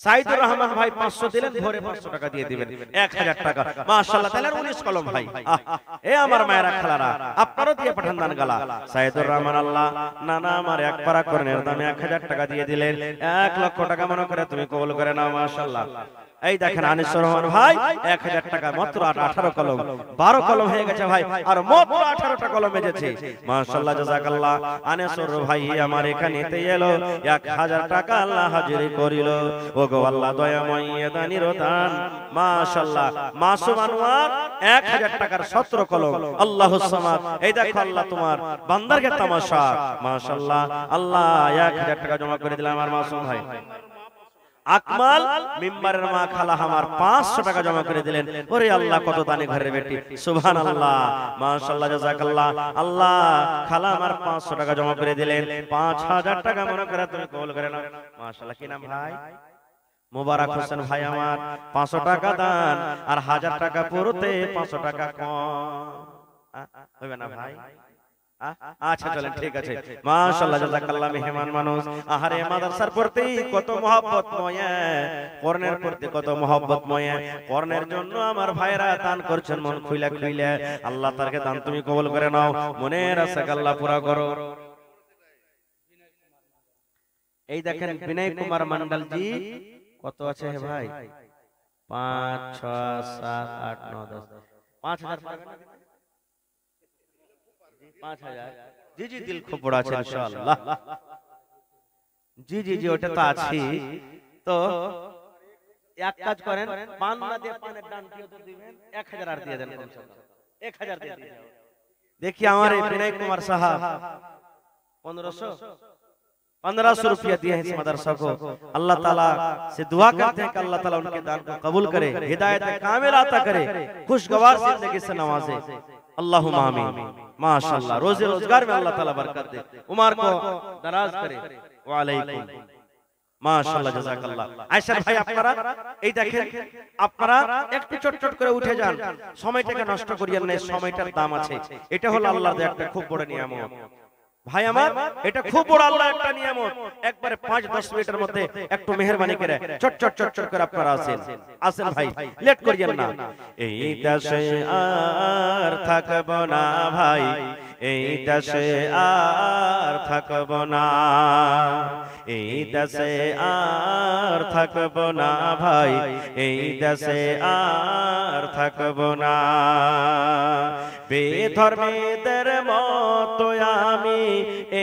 A: সাইদুর রহমান ভাই 500 দিলেন, ভরে 500 টাকা দিয়ে দিবেন, 1000 টাকা। মাশাআল্লাহ, তাহলে 19 কলম ভাই। এ আমার মায়েরা খালারা, আপনারও দিয়ে পাঠান দান গালা। সাইদুর রহমান আল্লাহ নানা আমার এক পারা করনের দামে 1000 টাকা দিয়ে দিলেন, 1 লক্ষ টাকা মনে করে তুমি কবুল করে নাও। মাশাআল্লাহ। এই দেখেন আনিসুর রহমান ভাই 1000 টাকা, মাত্র 18 কলম, 12 কলম হয়ে গেছে ভাই, আর মাত্র 18টা কলম এসেছে। মাশাআল্লাহ জাযাকাল্লাহ। আনিসুর ভাই আমার এখানেতে এলো, 1000 টাকা আল্লাহ হাজিরি করিল। ওগো আল্লাহ দয়াময় দানির দান। মাশাআল্লাহ। মাসুম আনোয়ার 1000 টাকার 17 কলম, আল্লাহুস সামাদ। এই দেখো আল্লাহ তোমার বান্দারকে তামাশা। মাশাআল্লাহ, আল্লাহ 1000 টাকা জমা করে দিলাম আমার মাসুম ভাই। আকমাল মিম্বারের মা খালা আমার 500 টাকা জমা করে দিলেন। ওরে আল্লাহ কত দানি ঘরের বেটি, সুবহানাল্লাহ। মাশাআল্লাহ জাযাকাল্লাহ। আল্লাহ খালা আমার 500 টাকা জমা করে দিলেন, 5000 টাকা মনে করে তুমি কবুল করে নাও। মাশাআল্লাহ। কি নাম ভাই? মোবারক হোসেন ভাই আমার 500 টাকা দান, আর 1000 টাকা পুরোতে 500 টাকা কম হবে না ভাই? আচ্ছা চলেন, ঠিক আছে। মাশাআল্লাহ জাযাকাল্লাহ। মেহমান মানুষ, আহারে মাদ্রাসার প্রতি কত মহব্বতময়, কোরআনের প্রতি কত মহব্বতময়। কোরআনের জন্য আমার ভাইরা দান করছেন মন খুইলা খুইলা। আল্লাহ তারকে দান তুমি কবুল করে নাও, মনের আশা আল্লাহ পুরা করো। এই দেখেন বিনয় কুমার মন্ডল জি কত আছে হে ভাই? 5 6 7 8 9 10 5000 5000 জি জি, দিল খুব বড় আছে ইনশাআল্লাহ। জি জি জি, ওটা তো আছে। তো এক কাজ করেন, পান না দিয়ে পানের ডান কি তো দিবেন, 1000 আর দিয়ে দেন, 1000 দিয়ে দিন। দেখি আমার এই বিনয় কুমার সাহেব 1500 रुपया दिए हैं इस मदरसा को। अल्लाह ताला से दुआ करते हैं कि अल्लाह ताला उनके दान को कबूल करे, हिदायत कामिल अता करे, खुशगवार जिंदगी से नवाजे। अल्लाहुम्मा आमीन। माशाअल्लाह, रोज़े रोजगार में अल्लाह ताला बरकत दे, उम्र को दराज करे। वालेकुम माशाअल्लाह, জাযাকাল্লাহ। আয়েশা ভাই আপনারা এই দেখেন, আপনারা একটু চটচট করে উঠে যান, সময়টাকে নষ্ট করিয়েন না, সময়টার দাম আছে। এটা হলো আল্লাহর দেয়া একটা খুব বড় নিয়ামত ভাই আমার, এটা খুব বড় আল্লাহর একটা নিয়ামত। একবারে 5-10 মিনিটের মধ্যে একটু মেহেরবানি করে চটচট চটচট করে আপনারা আসেন, আসেন ভাই, লেট করিয়েন না। এই দেশে আর থাকব না ভাই, এই দেশে আর থাকব না, এই দেশে আর থাকব না ভাই, এই দেশে আর থাকব না। বেধর্মীদের মতো আমি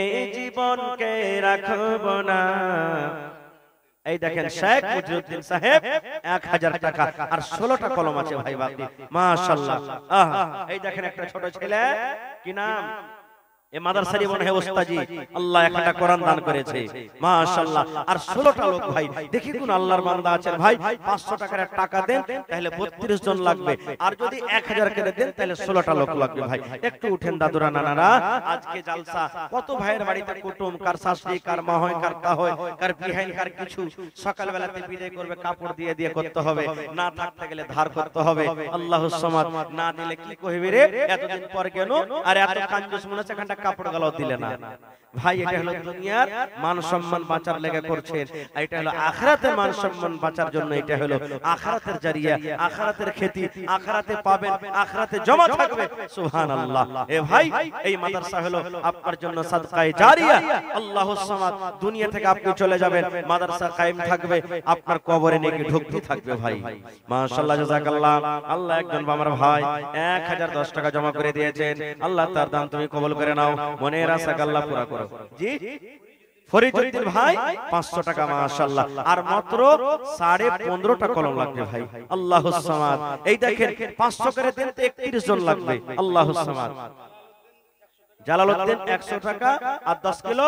A: এই জীবনকে রাখব না। এই দেখেন শেখ মুজিবউদ্দিন সাহেব 1000 টাকা আর 16টা কলম আছে ভাই বাকি। মাশাআল্লাহ। এই দেখেন একটা ছোট ছেলে, কি নাম? এ মাদ্রাসারই মনে হয় ওস্তাজি আল্লাহ একটা কোরআন দান করেছে মাশাআল্লাহ। আর 16টা লোক ভাই, দেখি কোন আল্লাহর বান্দা আছেন ভাই 500 টাকার টাকা দেন তাহলে 32 জন লাগবে, আর যদি 1000 করে দেন তাহলে 16টা লোক লাগবে ভাই। একটু উঠেন দাদুরা নানারা, আজকে জালসা কত ভাইয়ের বাড়িতে কুটুম, কার শাশুড়ি, কার মা হয়, কার তা হয়, কার বিহাইন, কার কিছু সকালবেলাতে বিদায় করবে কাপড় দিয়ে দিয়ে করতে হবে, না থাকতে গেলে ধার করতে হবে। আল্লাহুস সামাদ, না দিলে কি কইবে রে এতদিন পর কেন আর এত কাঞ্জুস মনে হচ্ছে এখানটা কাপড় গালাও দিলে না। ভাই এটা হলো দুনিয়ার মান সম্মান বাঁচার লেগে করছেন, আর এটা হলো আখিরাতের মান সম্মান বাঁচার জন্য। এটা হলো আখিরাতের জারিয়া, আখিরাতের খেতি, আখিরাতে পাবেন, আখিরাতে জমা থাকবে। সুবহানাল্লাহ। এ ভাই এই মাদ্রাসা হলো আপনার জন্য সাদকায়ে জারিয়া। আল্লাহুস সামাদ, দুনিয়া থেকে আপনি চলে যাবেন, মাদ্রাসা কায়েম থাকবে, আপনার কবরে নেকি ঢুকতে থাকবে ভাই। মাশাআল্লাহ, জাযাকাল্লাহ। আল্লাহ একজন আমার ভাই 1010 টাকা জমা করে দিয়েছেন, আল্লাহ তার দান তুমি কবুল করে নাও, মনের আশা আল্লাহ পুরা করো। জি ফরিদুদ্দিন ভাই 500 টাকা মাশাআল্লাহ, আর মাত্র 15.5টা কলম লাগবে ভাই। আল্লাহুস সামাদ। এই দেখেন 500 করে দেন তো 31 জন লাগবে। আল্লাহুস সামাদ। জালালউদ্দিন 100 টাকা আর 10 কিলো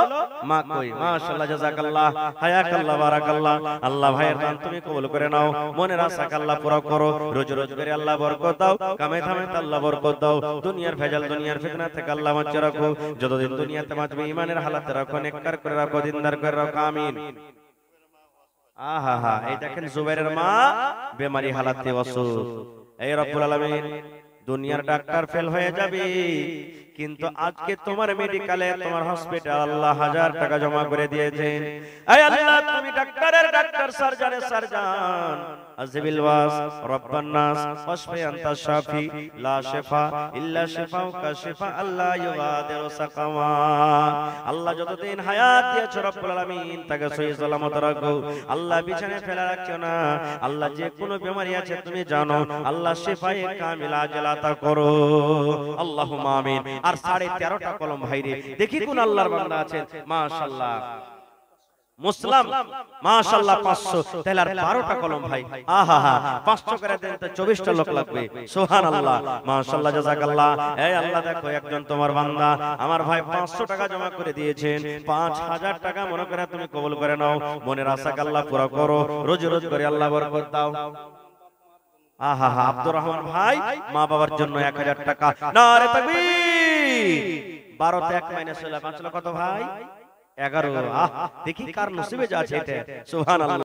A: মাকই। মাশাআল্লাহ, জাযাকাল্লাহ, হায়াকাল্লাহ, বারাকাল্লাহ। আল্লাহ ভাইয়ের দান তুমি কবুল করে নাও, মনের আশা আল্লাহ পুরো করো, রোজগারে আল্লাহ বরকত দাও, কামে ধামে আল্লাহ বরকত দাও, দুনিয়ার ভেজাল, দুনিয়ার ফিতনা থেকে আল্লাহ বাঁচিয়ে রাখো, যতদিন দুনিয়াতে বাঁচবে ঈমানের হালাতে রাখো, নেককার করে রাখো, দিনদার করে রাখো, আমিন। আহা, এই দেখেন জুবাইরের মা বেমারি হালাতে অসুখ। এই রব্বুল আলামিন, দুনিয়ার ডাক্তার ফেল হয়ে যাবে, কিন্তু আজকে তোমার মেডিকেলে, তোমার হসপিটাল আল্লাহ 1000 টাকা জমা করে দিয়েছেন। এই আল্লাহ তুমি ডাক্তারের ডাক্তার, সার্জনের সার্জন, আযবিল ওয়াস, রব্বান নাস, ওয়াশফি আনতা শাফি, লা শিফা ইল্লা শিফাউকা শিফা আল্লাহ ইউগাদিরু সাকামা। আল্লাহ যতদিন হায়াত দিয়েছো রব্বুল আলামিন তাকে সহি সালামত রাখো, আল্লাহ বিছানায় ফেলে রাখছো না। আল্লাহ যে কোনো বেমারি আছে তুমি জানো, আল্লাহ শিফায়ে কামিলা আজলাতা করো, আল্লাহুম্মা আমিন। আর 13.5টা কলম ভাইরে, দেখি কোন আল্লাহর বান্দা আছেন মাশাআল্লাহ। মুসলাম মাশাআল্লাহ 500, তাহলে আর 12টা কলম ভাই। আহা, 500 করে দেন তো 24টা লোক লাগবে। সুবহানাল্লাহ, মাশাআল্লাহ, জাযাকাল্লাহ। এই আল্লাহ দেখো একজন তোমার বান্দা আমার ভাই 500 টাকা জমা করে দিয়েছেন, 5000 টাকা মনে করে তুমি কবুল করে নাও, মনের আশা আল্লাহ পুরো করো, রোজ রোজ করে আল্লাহ বরকত দাও। আহা, আব্দুর রহমান ভাই মা বাবার জন্য 1000 টাকা। নারে তাকবীর। 12 তে 1 মাইনাস হলো 5 হলো কত ভাই? 11। দেখি কার নসিবে যা আছে এটা। সুবহানাল্লাহ।